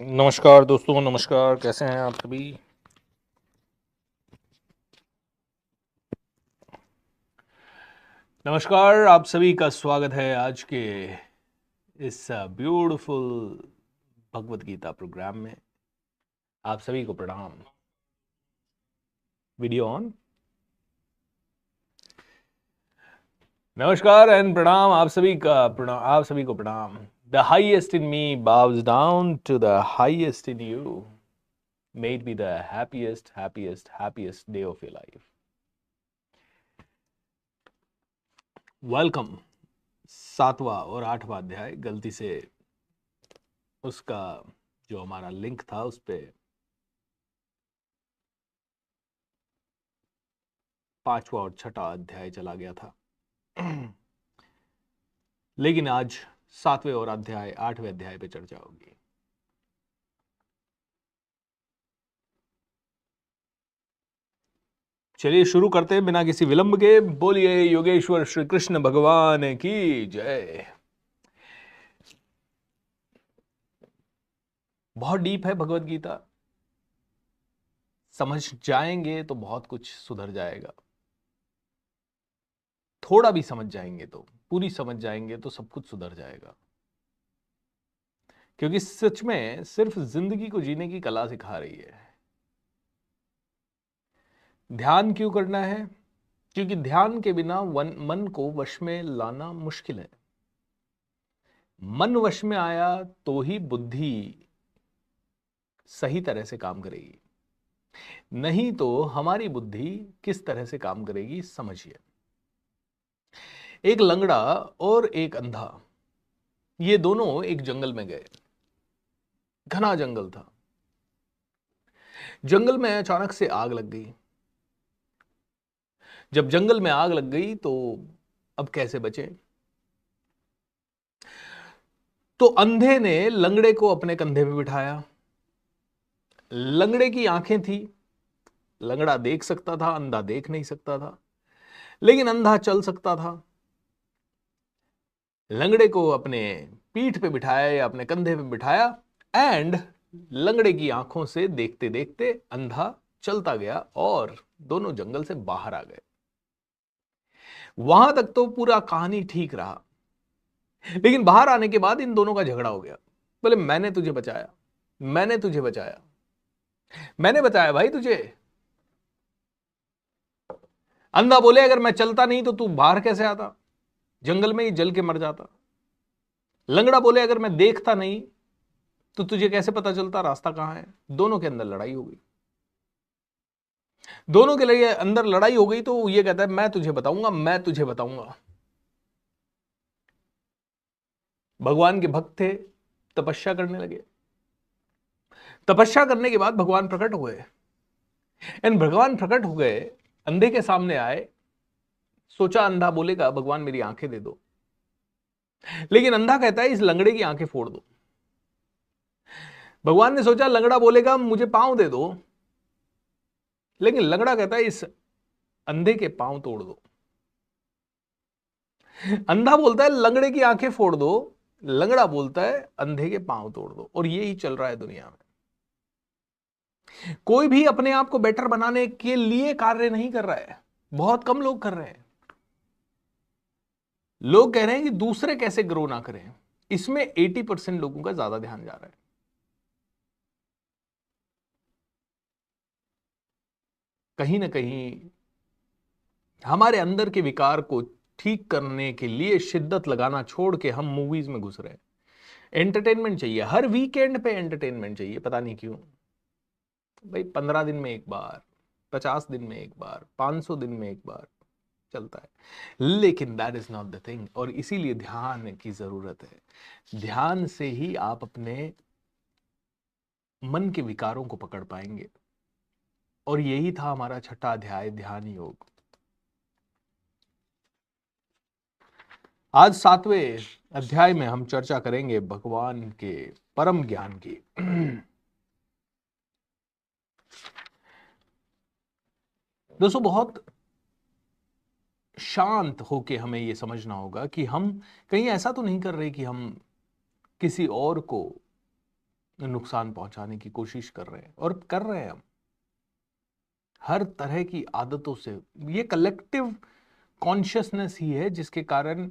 नमस्कार दोस्तों, नमस्कार। कैसे हैं आप सभी? नमस्कार, आप सभी का स्वागत है आज के इस ब्यूटीफुल भगवत गीता प्रोग्राम में। आप सभी को प्रणाम। Video on. नमस्कार एंड प्रणाम आप सभी का, प्रणाम आप सभी को प्रणाम। The highest in me bows down to the highest in you. May it be the happiest day of your life. Welcome. 7वां और 8वां अध्याय, गलती से उसका जो हमारा लिंक था उस पे 5वां और 6वां अध्याय चला गया था। लेकिन आज 7वें और 8वें अध्याय पे चर्चा होगी। चलिए शुरू करते हैं बिना किसी विलंब के। बोलिए योगेश्वर श्री कृष्ण भगवान की जय। बहुत डीप है भगवत गीता। समझ जाएंगे तो बहुत कुछ सुधर जाएगा। थोड़ा भी समझ जाएंगे तो, पूरी समझ जाएंगे तो सब कुछ सुधर जाएगा। क्योंकि सच में सिर्फ जिंदगी को जीने की कला सिखा रही है। ध्यान क्यों करना है? क्योंकि ध्यान के बिना मन को वश में लाना मुश्किल है। मन वश में आया तो ही बुद्धि सही तरह से काम करेगी, नहीं तो हमारी बुद्धि किस तरह से काम करेगी समझिए। एक लंगड़ा और एक अंधा, ये दोनों एक जंगल में गए। घना जंगल था। जंगल में अचानक से आग लग गई। जब जंगल में आग लग गई तो अब कैसे बचे? तो अंधे ने लंगड़े को अपने कंधे पे बिठाया। लंगड़े की आंखें थी, लंगड़ा देख सकता था, अंधा देख नहीं सकता था। लेकिन अंधा चल सकता था। लंगड़े को अपने पीठ पे बिठाया या अपने कंधे पे बिठाया, एंड लंगड़े की आंखों से देखते देखते अंधा चलता गया और दोनों जंगल से बाहर आ गए। वहां तक तो पूरा कहानी ठीक रहा। लेकिन बाहर आने के बाद इन दोनों का झगड़ा हो गया। बोले मैंने तुझे बचाया, मैंने तुझे बचाया, मैंने बचाया भाई तुझे। अंधा बोले अगर मैं चलता नहीं तो तू बाहर कैसे आता, जंगल में ही जल के मर जाता। लंगड़ा बोले अगर मैं देखता नहीं तो तुझे कैसे पता चलता रास्ता कहां है। दोनों के अंदर लड़ाई हो गई। दोनों के लिए अंदर लड़ाई हो गई तो ये कहता है मैं तुझे बताऊंगा, मैं तुझे बताऊंगा। भगवान के भक्त थे, तपस्या करने लगे। तपस्या करने के बाद भगवान प्रकट हुए। एंड भगवान प्रकट हो गए, अंधे के सामने आए। सोचा अंधा बोलेगा भगवान मेरी आंखें दे दो, लेकिन अंधा कहता है इस लंगड़े की आंखें फोड़ दो। भगवान ने सोचा लंगड़ा बोलेगा मुझे पांव दे दो, लेकिन लंगड़ा कहता है इस अंधे के पांव तोड़ दो। अंधा बोलता है लंगड़े की आंखें फोड़ दो, लंगड़ा बोलता है अंधे के पांव तोड़ दो। और यही चल रहा है दुनिया में। कोई भी अपने आप को बेटर बनाने के लिए कार्य नहीं कर रहा है। बहुत कम लोग कर रहे हैं। लोग कह रहे हैं कि दूसरे कैसे ग्रो ना करें। इसमें 80% लोगों का ज्यादा ध्यान जा रहा है। कहीं ना कहीं हमारे अंदर के विकार को ठीक करने के लिए शिद्दत लगाना छोड़ के हम मूवीज में घुस रहे हैं। एंटरटेनमेंट चाहिए, हर वीकेंड पे एंटरटेनमेंट चाहिए, पता नहीं क्यों। भाई 15 दिन में एक बार, 50 दिन में एक बार, 500 दिन में एक बार चलता है, लेकिन that is not the thing. और इसीलिए ध्यान की जरूरत है। ध्यान से ही आप अपने मन के विकारों को पकड़ पाएंगे। और यही था हमारा 6वां अध्याय, ध्यान योग। आज 7वें अध्याय में हम चर्चा करेंगे भगवान के परम ज्ञान की। दोस्तों बहुत शांत होके हमें यह समझना होगा कि हम कहीं ऐसा तो नहीं कर रहे कि हम किसी और को नुकसान पहुंचाने की कोशिश कर रहे हैं, और कर रहे हैं हम हर तरह की आदतों से। ये कलेक्टिव कॉन्शियसनेस ही है जिसके कारण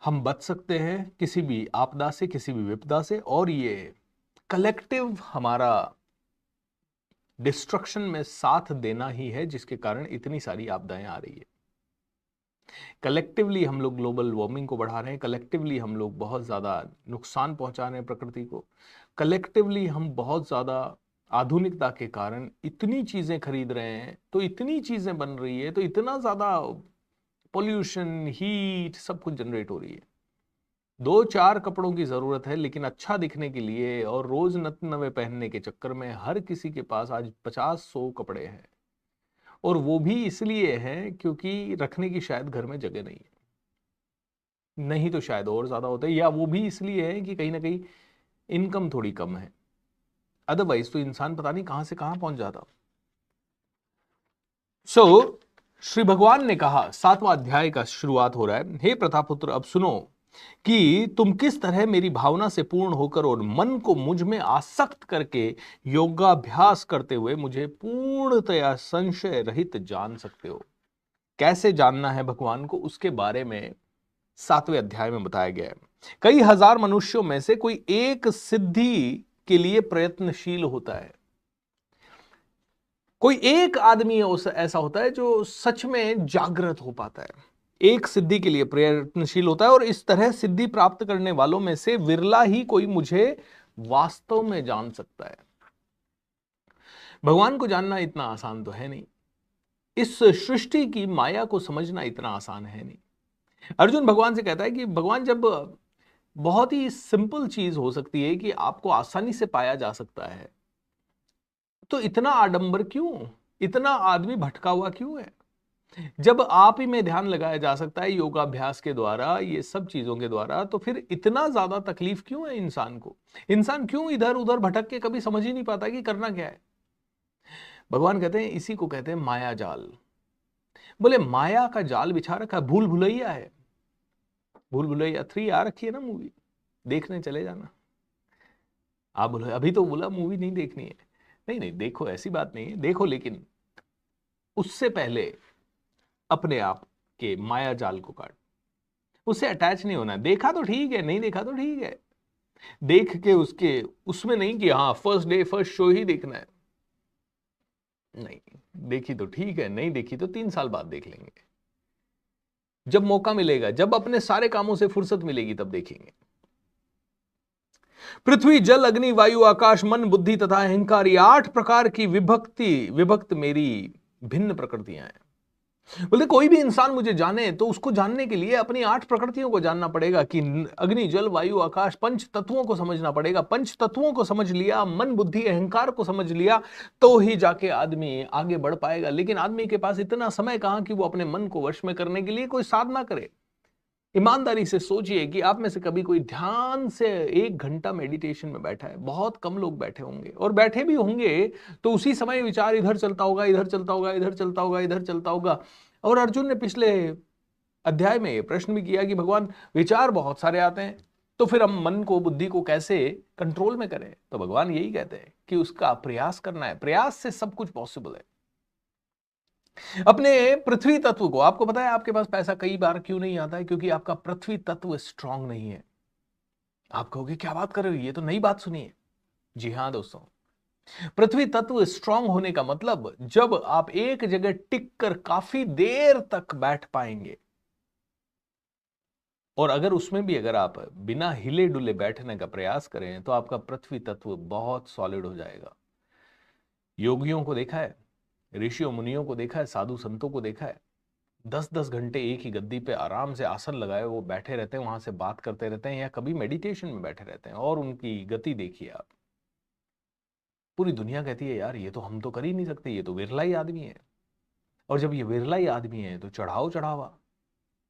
हम बच सकते हैं किसी भी आपदा से, किसी भी विपदा से, और ये कलेक्टिव हमारा डिस्ट्रक्शन में साथ देना ही है जिसके कारण इतनी सारी आपदाएं आ रही है। कलेक्टिवली हम लोग ग्लोबल वार्मिंग को बढ़ा रहे हैं, कलेक्टिवली हम लोग बहुत ज़्यादा नुकसान पहुंचा रहे हैं प्रकृति को, कलेक्टिवली हम बहुत ज़्यादा आधुनिकता के कारण इतनी चीज़ें खरीद रहे हैं, तो इतनी चीज़ें बन रही है, तो इतना ज़्यादा पोल्यूशन, हीट, सब कुछ जनरेट हो रही है। 2-4 कपड़ों की ज़रूरत है, लेकिन अच्छा दिखने के लिए और रोज़ नए पहनने के चक्कर में हर किसी के पास आज 50-100 कपड़े हैं, और वो भी इसलिए हैं क्योंकि रखने की शायद घर में जगह नहीं है, नहीं तो शायद और ज़्यादा होता है, या वो भी इसलिए है कि कहीं ना कहीं इनकम थोड़ी कम है, अदरवाइज तो इंसान पता नहीं कहां से कहां पहुंच जाता। श्री भगवान ने कहा, 7वां अध्याय का शुरुआत हो रहा है, हे प्रतापुत्र अब सुनो कि तुम किस तरह मेरी भावना से पूर्ण होकर और मन को मुझ में आसक्त करके योगाभ्यास करते हुए मुझे पूर्णतया संशय रहित जान सकते हो। कैसे जानना है भगवान को, उसके बारे में 7वें अध्याय में बताया गया है। कई हजार मनुष्यों में से कोई एक सिद्धि के लिए प्रयत्नशील होता है। कोई एक आदमी ऐसा होता है जो सच में जागृत हो पाता है, एक सिद्धि के लिए प्रयत्नशील होता है, और इस तरह सिद्धि प्राप्त करने वालों में से विरला ही कोई मुझे वास्तव में जान सकता है। भगवान को जानना इतना आसान तो है नहीं, इस सृष्टि की माया को समझना इतना आसान है नहीं। अर्जुन भगवान से कहता है कि भगवान, जब बहुत ही सिंपल चीज हो सकती है कि आपको आसानी से पाया जा सकता है, तो इतना आडंबर क्यों, इतना आदमी भटका हुआ क्यों है? जब आप ही में ध्यान लगाया जा सकता है योगाभ्यास के द्वारा, ये सब चीजों के द्वारा, तो फिर इतना ज्यादा तकलीफ क्यों है इंसान को? इंसान क्यों इधर उधर भटक के कभी समझ ही नहीं पाता कि करना क्या है? भगवान कहते हैं इसी को कहते हैं माया जाल। बोले माया का जाल बिछा रखा है, भूल भुलैया है। भूल भुलैया 3 आ रखी है ना मूवी, देखने चले जाना। आप बोले अभी तो बोला मूवी नहीं देखनी है, नहीं नहीं देखो, ऐसी बात नहीं है, देखो, लेकिन उससे पहले अपने आप के माया जाल को काट, उससे अटैच नहीं होना। देखा तो ठीक है, नहीं देखा तो ठीक है, देख के उसके उसमें नहीं कि हाँ फर्स्ट डे फर्स्ट शो ही देखना है, नहीं, देखी तो ठीक है, नहीं देखी तो 3 साल बाद देख लेंगे, जब मौका मिलेगा, जब अपने सारे कामों से फुर्सत मिलेगी तब देखेंगे। पृथ्वी, जल, अग्नि, वायु, आकाश, मन, बुद्धि तथा अहंकार, ये 8 प्रकार की विभक्त मेरी भिन्न प्रकृतियां हैं। बोलते कोई भी इंसान मुझे जाने तो उसको जानने के लिए अपनी 8 प्रकृतियों को जानना पड़ेगा कि अग्नि, जल, वायु, आकाश, पंच तत्वों को समझना पड़ेगा। पंच तत्वों को समझ लिया, मन, बुद्धि, अहंकार को समझ लिया, तो ही जाके आदमी आगे बढ़ पाएगा। लेकिन आदमी के पास इतना समय कहां कि वो अपने मन को वश में करने के लिए कोई साधना करे। ईमानदारी से सोचिए कि आप में से कभी कोई ध्यान से 1 घंटा मेडिटेशन में बैठा है? बहुत कम लोग बैठे होंगे, और बैठे भी होंगे तो उसी समय विचार इधर चलता होगा, इधर चलता होगा, इधर चलता होगा, इधर चलता होगा। और अर्जुन ने पिछले अध्याय में प्रश्न भी किया कि भगवान, विचार बहुत सारे आते हैं, तो फिर हम मन को, बुद्धि को कैसे कंट्रोल में करें? तो भगवान यही कहते हैं कि उसका प्रयास करना है, प्रयास से सब कुछ पॉसिबल है। अपने पृथ्वी तत्व को, आपको पता है आपके पास पैसा कई बार क्यों नहीं आता है? क्योंकि आपका पृथ्वी तत्व स्ट्रांग नहीं है। आप कहोगे क्या बात कर रहे हो, ये तो नई बात सुनी है। जी हां दोस्तों, पृथ्वी तत्व स्ट्रांग होने का मतलब, जब आप एक जगह टिक कर काफी देर तक बैठ पाएंगे, और अगर उसमें भी अगर आप बिना हिले डुले बैठने का प्रयास करें, तो आपका पृथ्वी तत्व बहुत सॉलिड हो जाएगा। योगियों को देखा है, ऋषियों मुनियों को देखा है, साधु संतों को देखा है, 10-10 घंटे एक ही गद्दी पे आराम से आसन लगाए वो बैठे रहते हैं, वहां से बात करते रहते हैं, या कभी मेडिटेशन में बैठे रहते हैं, और उनकी गति देखिए आप। पूरी दुनिया कहती है यार ये तो हम तो कर ही नहीं सकते, ये तो विरला ही आदमी है। और जब ये विरला ही आदमी है तो चढ़ाओ चढ़ावा,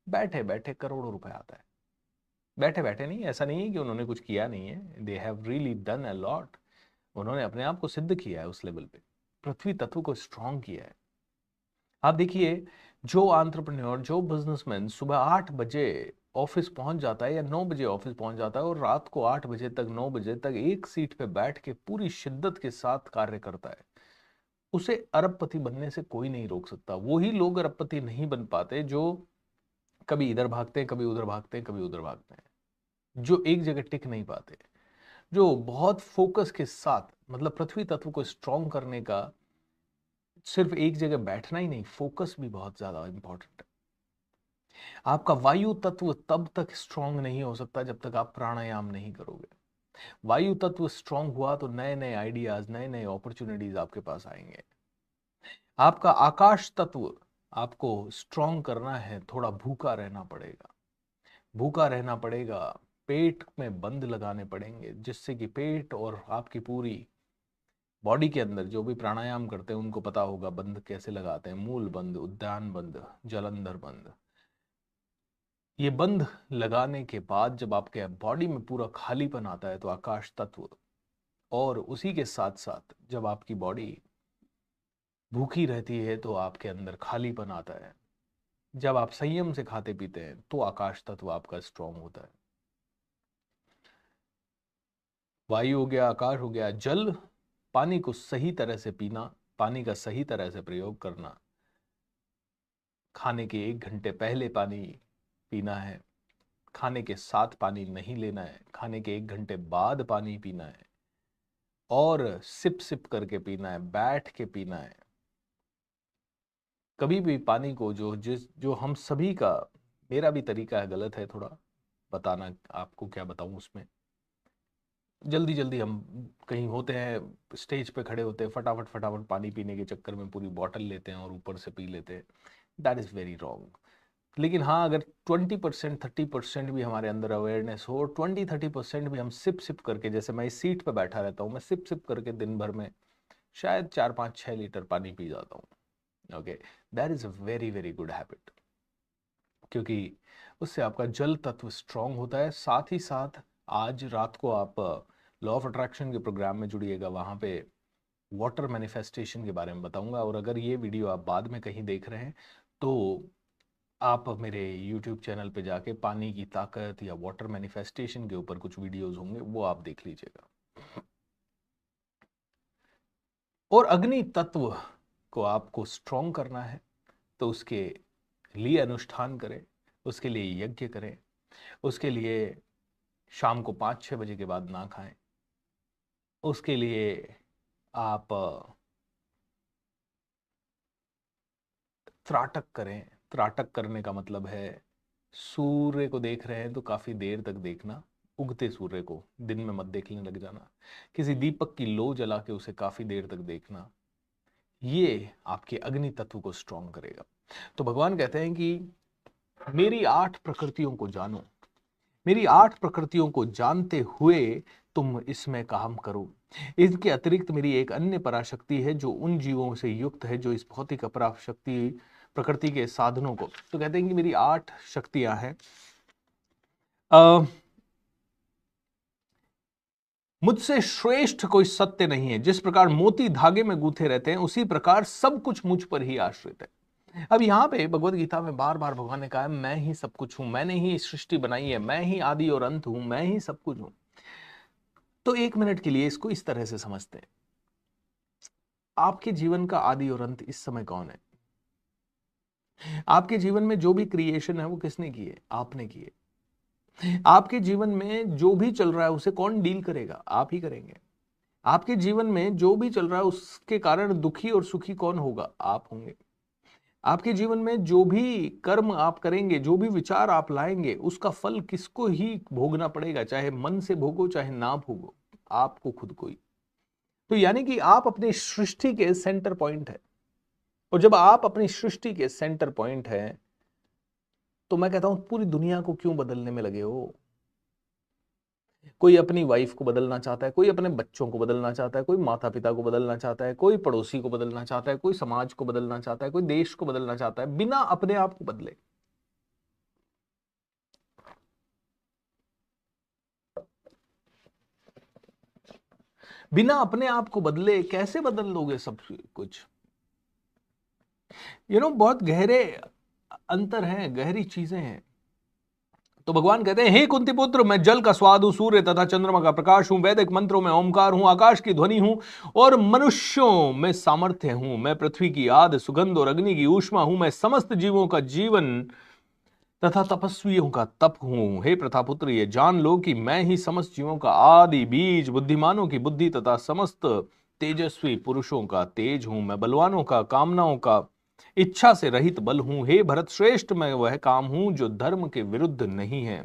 बैठे बैठे करोड़ों रुपए आता है। बैठे बैठे नहीं, ऐसा नहीं है कि उन्होंने कुछ किया नहीं है, they have really done a lot. उन्होंने अपने आप को सिद्ध किया है उस लेवल पे, पृथ्वी तत्व को स्ट्रांग किया है। आप देखिए, जो एंटरप्रेन्योर, जो बिजनेसमैन सुबह 8 बजे ऑफिस पहुंच जाता है या 9 बजे ऑफिस पहुंच जाता है और रात को 8 बजे तक 9 बजे तक एक सीट पे बैठ के पूरी शिद्दत के साथ कार्य करता है, उसे अरबपति बनने से कोई नहीं रोक सकता। वही लोग अरबपति नहीं बन पाते जो कभी इधर भागते हैं, कभी उधर भागते हैं, कभी उधर भागते हैं, जो एक जगह टिक नहीं पाते, जो बहुत फोकस के साथ, मतलब पृथ्वी तत्व को स्ट्रॉन्ग करने का सिर्फ एक जगह बैठना ही नहीं, फोकस भी बहुत ज्यादा इंपॉर्टेंट है। आपका वायु तत्व तब तक स्ट्रांग नहीं हो सकता जब तक आप प्राणायाम नहीं करोगे। वायु तत्व स्ट्रांग हुआ तो नए नए आइडियाज, नए नए अपॉर्चुनिटीज आपके पास आएंगे। आपका आकाश तत्व आपको स्ट्रांग करना है, थोड़ा भूखा रहना पड़ेगा, भूखा रहना पड़ेगा, पेट में बंद लगाने पड़ेंगे, जिससे कि पेट और आपकी पूरी बॉडी के अंदर जो भी प्राणायाम करते हैं उनको पता होगा बंद कैसे लगाते हैं। मूल बंद, उद्यान बंद, जलंधर बंद। ये बंद लगाने के बाद जब आपके बॉडी में पूरा खालीपन आता है तो आकाश तत्व, और उसी के साथ साथ जब आपकी बॉडी भूखी रहती है तो आपके अंदर खालीपन आता है। जब आप संयम से खाते पीते हैं तो आकाश तत्व आपका स्ट्रांग होता है। वायु हो गया, आकाश हो गया, जल, पानी को सही तरह से पीना, पानी का सही तरह से प्रयोग करना, खाने के 1 घंटे पहले पानी पीना है, खाने के साथ पानी नहीं लेना है, खाने के 1 घंटे बाद पानी पीना है, और सिप सिप करके पीना है, बैठ के पीना है। कभी भी पानी को जो हम सभी का, मेरा भी तरीका है, गलत है थोड़ा बताना, आपको क्या बताऊं उसमें। जल्दी जल्दी हम कहीं होते हैं, स्टेज पे खड़े होते हैं, फटाफट फटाफट पानी पीने के चक्कर में पूरी बॉटल लेते हैं और ऊपर से पी लेते हैं। That is very wrong. लेकिन हाँ, अगर 20% 30% भी हमारे अंदर अवेयरनेस हो, 20-30% भी हम सिप सिप करके, जैसे मैं इस सीट पे बैठा रहता हूँ, मैं सिप सिप करके दिन भर में शायद 4-5-6 लीटर पानी पी जाता हूँ। Okay, that is a very very good habit, क्योंकि उससे आपका जल तत्व स्ट्रांग होता है। साथ ही साथ आज रात को आप लॉ ऑफ अट्रैक्शन के प्रोग्राम में जुड़िएगा, वहां पे वाटर मैनिफेस्टेशन के बारे में बताऊंगा। और अगर ये वीडियो आप बाद में कहीं देख रहे हैं तो आप मेरे YouTube चैनल पे जाके पानी की ताकत या वाटर मैनिफेस्टेशन के ऊपर कुछ वीडियोस होंगे, वो आप देख लीजिएगा। और अग्नि तत्व को आपको स्ट्रॉन्ग करना है तो उसके लिए अनुष्ठान करें, उसके लिए यज्ञ करें, उसके लिए शाम को 5-6 बजे के बाद ना खाएं, उसके लिए आप त्राटक करें। त्राटक करने का मतलब है सूर्य को देख रहे हैं तो काफी देर तक देखना, उगते सूर्य को दिन में मत देखने लग जाना, किसी दीपक की लो जला के उसे काफी देर तक देखना, ये आपके अग्नि तत्व को स्ट्रॉन्ग करेगा। तो भगवान कहते हैं कि मेरी 8 प्रकृतियों को जानो, मेरी 8 प्रकृतियों को जानते हुए तुम इसमें काम करो। इसके अतिरिक्त मेरी एक अन्य पराशक्ति है जो उन जीवों से युक्त है जो इस भौतिक अपराशक्ति प्रकृति के साधनों को, तो कहते हैं कि मेरी 8 शक्तियां हैं। मुझसे श्रेष्ठ कोई सत्य नहीं है। जिस प्रकार मोती धागे में गूंथे रहते हैं उसी प्रकार सब कुछ मुझ पर ही आश्रित है। अब यहां पे भगवत गीता में बार बार भगवान ने कहा है मैं ही सब कुछ हूं, मैंने ही सृष्टि बनाई है, मैं ही आदि और अंत हूं, मैं ही सब कुछ हूं। तो 1 मिनट के लिए इसको इस तरह से समझते हैं, आपके जीवन का आदि और अंत इस समय कौन है? आपके जीवन में जो भी क्रिएशन है वो किसने की है? आपने की है। आपके जीवन में जो भी चल रहा है उसे कौन डील करेगा? आप ही करेंगे। आपके जीवन में जो भी चल रहा है उसके कारण दुखी और सुखी कौन होगा? आप होंगे। आपके जीवन में जो भी कर्म आप करेंगे, जो भी विचार आप लाएंगे, उसका फल किसको ही भोगना पड़ेगा, चाहे मन से भोगो चाहे ना भोगो, आपको खुद को ही। तो यानी कि आप अपनी सृष्टि के सेंटर पॉइंट है, और जब आप अपनी सृष्टि के सेंटर पॉइंट है तो मैं कहता हूं पूरी दुनिया को क्यों बदलने में लगे हो? कोई अपनी वाइफ को बदलना चाहता है, कोई अपने बच्चों को बदलना चाहता है, कोई माता पिता को बदलना चाहता है, कोई पड़ोसी को बदलना चाहता है, कोई समाज को बदलना चाहता है, कोई देश को बदलना चाहता है, बिना अपने आप को बदले। बिना अपने आप को बदले कैसे बदल लोगे सब कुछ? बहुत गहरे अंतर हैं, गहरी चीजें हैं। तो भगवान कहते हैं, हे कुंती पुत्र, मैं जल का स्वाद हूं, सूर्य तथा चंद्रमा का प्रकाश हूं, वैदिक मंत्रों में ओमकार हूं, आकाश की ध्वनि हूं और मनुष्यों में सामर्थ्य हूं। मैं पृथ्वी की आद, सुगंध और अग्नि की ऊष्मा हूं। मैं समस्त जीवों का जीवन तथा तपस्वियों का तप हूं। हे प्रथापुत्र, ये जान लो कि मैं ही समस्त जीवों का आदि बीज, बुद्धिमानों की बुद्धि तथा समस्त तेजस्वी पुरुषों का तेज हूं। मैं बलवानों का, कामनाओं का, इच्छा से रहित बल हूं। हे भरत श्रेष्ठ, मैं वह काम हूं जो धर्म के विरुद्ध नहीं है।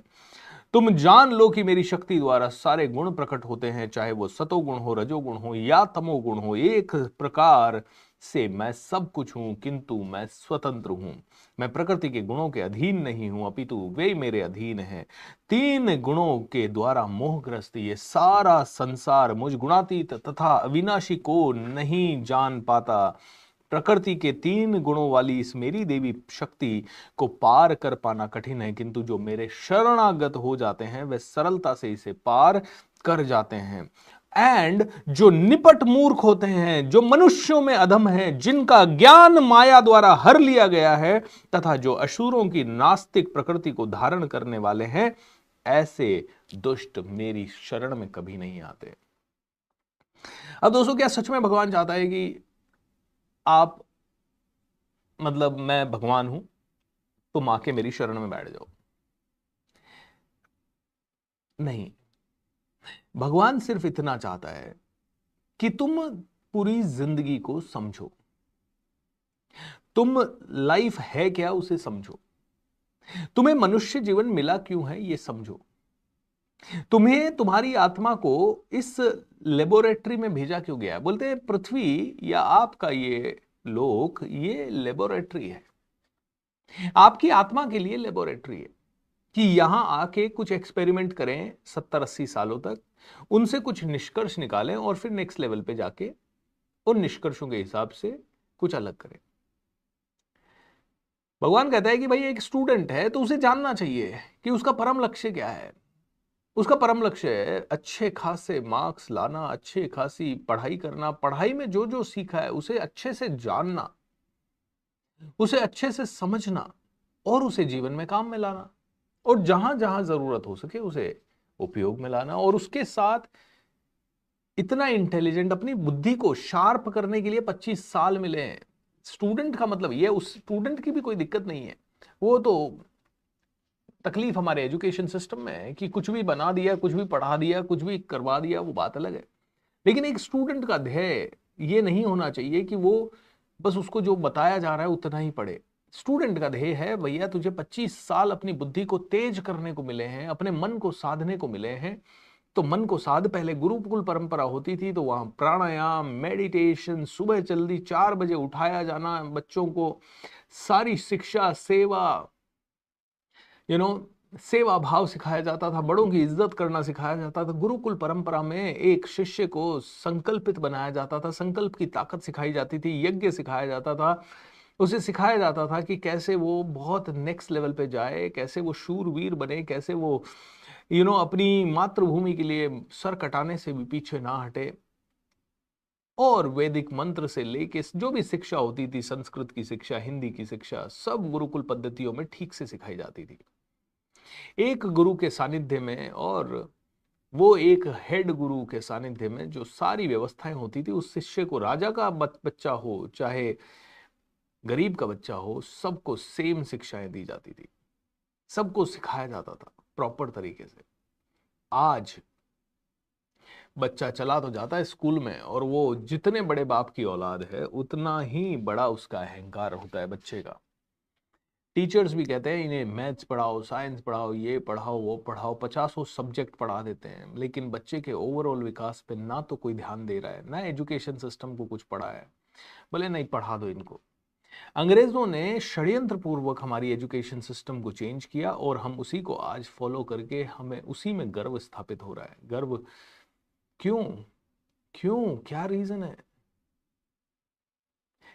तुम जान लो कि मेरी शक्ति द्वारा सारे गुण प्रकट होते हैं, चाहे वो सतोगुण हो, रजोगुण हो या तमोगुण हो। एक प्रकार से मैं सब कुछ हूं, किंतु मैं स्वतंत्र हूं। मैं प्रकृति के गुणों के अधीन नहीं हूं, अपितु वे मेरे अधीन हैं। तीन गुणों के द्वारा मोहग्रस्त ये सारा संसार मुझ गुणातीत तथा अविनाशी को नहीं जान पाता। प्रकृति के तीन गुणों वाली इस मेरी देवी शक्ति को पार कर पाना कठिन है, किंतु जो मेरे शरणागत हो जाते हैं वे सरलता से इसे पार कर जाते हैं। एंड जो निपट मूर्ख होते हैं, जो मनुष्यों में अधम हैं, जिनका ज्ञान माया द्वारा हर लिया गया है, तथा जो असुरों की नास्तिक प्रकृति को धारण करने वाले हैं, ऐसे दुष्ट मेरी शरण में कभी नहीं आते। अब दोस्तों, क्या सच में भगवान चाहता है कि आप, मतलब मैं भगवान हूं, तुम आके मेरी शरण में बैठ जाओ? नहीं, भगवान सिर्फ इतना चाहता है कि तुम पूरी जिंदगी को समझो, तुम लाइफ है क्या उसे समझो, तुम्हें मनुष्य जीवन मिला क्यों है ये समझो, तुम्हें तुम्हारी आत्मा को इस लेबोरेटरी में भेजा क्यों गया है। बोलते हैं पृथ्वी या आपका ये लोक, ये लेबोरेटरी है, आपकी आत्मा के लिए लेबोरेटरी है कि यहां आके कुछ एक्सपेरिमेंट करें 70-80 सालों तक, उनसे कुछ निष्कर्ष निकालें और फिर नेक्स्ट लेवल पे जाके उन निष्कर्षों के हिसाब से कुछ अलग करें। भगवान कहता है कि भाई एक स्टूडेंट है तो उसे जानना चाहिए कि उसका परम लक्ष्य क्या है। उसका परम लक्ष्य है अच्छे खासे मार्क्स लाना, अच्छे खासी पढ़ाई करना, पढ़ाई में जो जो सीखा है उसे अच्छे से जानना, उसे अच्छे से समझना और उसे जीवन में काम में लाना, और जहां जहां जरूरत हो सके उसे उपयोग में लाना। और उसके साथ इतना इंटेलिजेंट, अपनी बुद्धि को शार्प करने के लिए 25 साल मिले हैं। स्टूडेंट का मतलब ये, उस स्टूडेंट की भी कोई दिक्कत नहीं है। वो तो तकलीफ हमारे एजुकेशन सिस्टम में है कि कुछ भी बना दिया, कुछ भी पढ़ा दिया, कुछ भी करवा दिया, वो बात अलग है। लेकिन एक स्टूडेंट का ध्येय ये नहीं होना चाहिए कि वो बस उसको जो बताया जा रहा है उतना ही पढ़े। स्टूडेंट का ध्येय है, भैया तुझे 25 साल अपनी बुद्धि को तेज करने को मिले हैं, अपने मन को साधने को मिले हैं। तो मन को साध, पहले गुरुकुल परंपरा होती थी तो वहां प्राणायाम, मेडिटेशन, सुबह जल्दी 4 बजे उठाया जाना, बच्चों को सारी शिक्षा, सेवा, सेवा भाव सिखाया जाता था, बड़ों की इज्जत करना सिखाया जाता था। गुरुकुल परंपरा में एक शिष्य को संकल्पित बनाया जाता था, संकल्प की ताकत सिखाई जाती थी, यज्ञ सिखाया जाता था, उसे सिखाया जाता था कि कैसे वो बहुत नेक्स्ट लेवल पे जाए, कैसे वो शूरवीर बने, कैसे वो अपनी मातृभूमि के लिए सर कटाने से भी पीछे ना हटे। और वैदिक मंत्र से लेके जो भी शिक्षा होती थी, संस्कृत की शिक्षा, हिंदी की शिक्षा, सब गुरुकुल पद्धतियों में ठीक से सिखाई जाती थी, एक गुरु के सानिध्य में। और वो एक हेड गुरु के सानिध्य में जो सारी व्यवस्थाएं होती थी, उस शिष्य को, राजा का बच्चा हो चाहे गरीब का बच्चा हो, सबको सेम शिक्षाएं दी जाती थी, सबको सिखाया जाता था प्रॉपर तरीके से। आज बच्चा चला तो जाता है स्कूल में, और वो जितने बड़े बाप की औलाद है उतना ही बड़ा उसका अहंकार होता है बच्चे का। टीचर्स भी कहते हैं इन्हें मैथ्स पढ़ाओ, साइंस पढ़ाओ, ये पढ़ाओ, वो पढ़ाओ, 50 सब्जेक्ट पढ़ा देते हैं, लेकिन बच्चे के ओवरऑल विकास पे ना तो कोई ध्यान दे रहा है, ना एजुकेशन सिस्टम को कुछ पढ़ा है। बोले नहीं, पढ़ा दो इनको। अंग्रेजों ने षड्यंत्र पूर्वक हमारी एजुकेशन सिस्टम को चेंज किया और हम उसी को आज फॉलो करके हमें उसी में गर्व स्थापित हो रहा है। गर्व क्यों? क्यों? क्या रीजन है?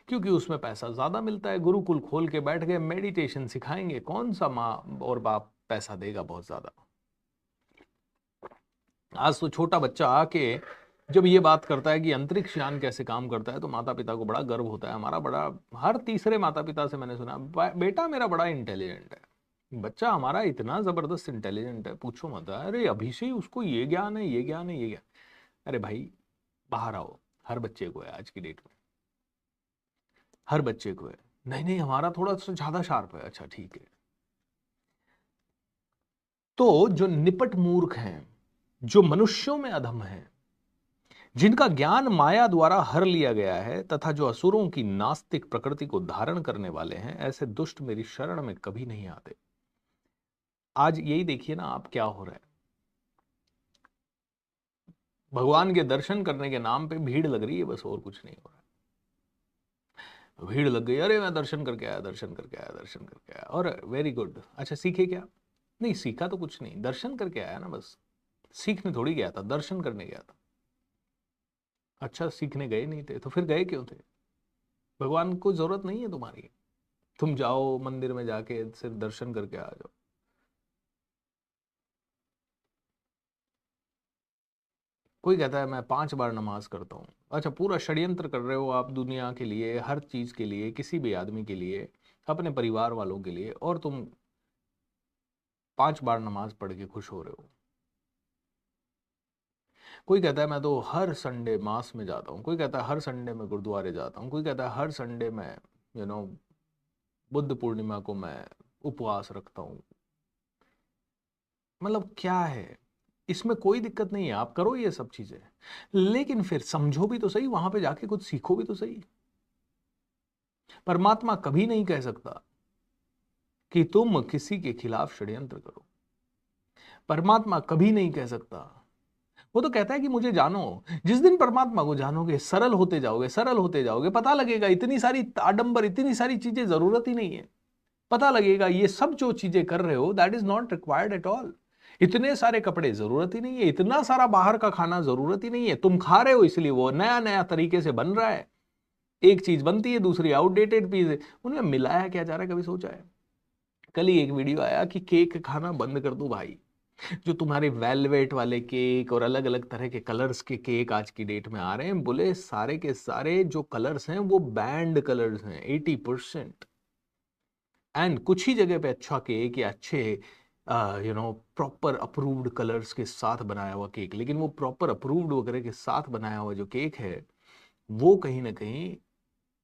क्योंकि उसमें पैसा ज्यादा मिलता है। गुरुकुल खोल के बैठ गए, मेडिटेशन सिखाएंगे, कौन सा माँ और बाप पैसा देगा बहुत ज्यादा। आज तो छोटा बच्चा आके जब ये बात करता है कि अंतरिक्ष यान कैसे काम करता है, तो माता पिता को बड़ा गर्व होता है। हमारा बड़ा, हर तीसरे माता पिता से मैंने सुना, बेटा मेरा बड़ा इंटेलिजेंट है। बच्चा हमारा इतना जबरदस्त इंटेलिजेंट है, पूछो मत। अरे अभी से ही उसको ये ज्ञान है, ये ज्ञान है, ये ज्ञान। अरे भाई बाहर आओ, हर बच्चे को है आज की डेट में, हर बच्चे को है। नहीं नहीं हमारा थोड़ा सा ज्यादा शार्प है, अच्छा ठीक है। तो जो निपट मूर्ख हैं, जो मनुष्यों में अधम हैं, जिनका ज्ञान माया द्वारा हर लिया गया है, तथा जो असुरों की नास्तिक प्रकृति को धारण करने वाले हैं, ऐसे दुष्ट मेरी शरण में कभी नहीं आते। आज यही देखिए ना आप, क्या हो रहा है। भगवान के दर्शन करने के नाम पे भीड़ लग रही है, बस और कुछ नहीं हो रहा है। भीड़ लग गई, अरे मैं दर्शन करके आया, दर्शन करके आया, दर्शन करके आया, और वेरी गुड। अच्छा सीखे क्या? नहीं सीखा तो कुछ नहीं, दर्शन करके आया ना बस। सीखने थोड़ी गया था, दर्शन करने गया था। अच्छा सीखने गए नहीं थे तो फिर गए क्यों थे? भगवान को जरूरत नहीं है तुम्हारी, तुम जाओ मंदिर में जाके सिर्फ दर्शन करके आ जाओ। कोई कहता है मैं 5 बार नमाज करता हूँ। अच्छा पूरा षड्यंत्र कर रहे हो आप दुनिया के लिए, हर चीज के लिए, किसी भी आदमी के लिए, अपने परिवार वालों के लिए, और तुम 5 बार नमाज पढ़ के खुश हो रहे हो। कोई कहता है मैं तो हर संडे मास में जाता हूँ, कोई कहता है हर संडे में गुरुद्वारे जाता हूँ, कोई कहता है हर संडे में यू नो बुद्ध पूर्णिमा को मैं उपवास रखता हूँ। मतलब क्या है इसमें? कोई दिक्कत नहीं है, आप करो ये सब चीजें, लेकिन फिर समझो भी तो सही, वहां पे जाके कुछ सीखो भी तो सही। परमात्मा कभी नहीं कह सकता कि तुम किसी के खिलाफ षड्यंत्र करो। परमात्मा कभी नहीं कह सकता। वो तो कहता है कि मुझे जानो। जिस दिन परमात्मा को जानोगे, सरल होते जाओगे, सरल होते जाओगे, पता लगेगा इतनी सारी आडंबर, इतनी सारी चीजें जरूरत ही नहीं है। पता लगेगा ये सब जो चीजें कर रहे हो that is not required at all. इतने सारे कपड़े जरूरत ही नहीं है, इतना सारा बाहर का खाना जरूरत ही नहीं है। तुम खा रहे हो इसलिए वो नया नया तरीके से बन रहा है, एक चीज बनती है दूसरी आउटडेटेड पीस है। उनमें मिलाया क्या जा रहा है, कभी सोचा है? कल ही एक वीडियो आया कि केक खाना बंद कर दो भाई। जो तुम्हारे वेलवेट वाले केक और अलग अलग तरह के कलर्स के केक आज की डेट में आ रहे हैं, बोले सारे के सारे जो कलर्स हैं वो बैंड कलर्स हैं 80%। एंड कुछ ही जगह पे अच्छा केक या अच्छे प्रॉपर अप्रूव्ड कलर्स के साथ बनाया हुआ केक, लेकिन वो प्रॉपर अप्रूव्ड वगैरह के साथ बनाया हुआ जो केक है वो कहीं ना कहीं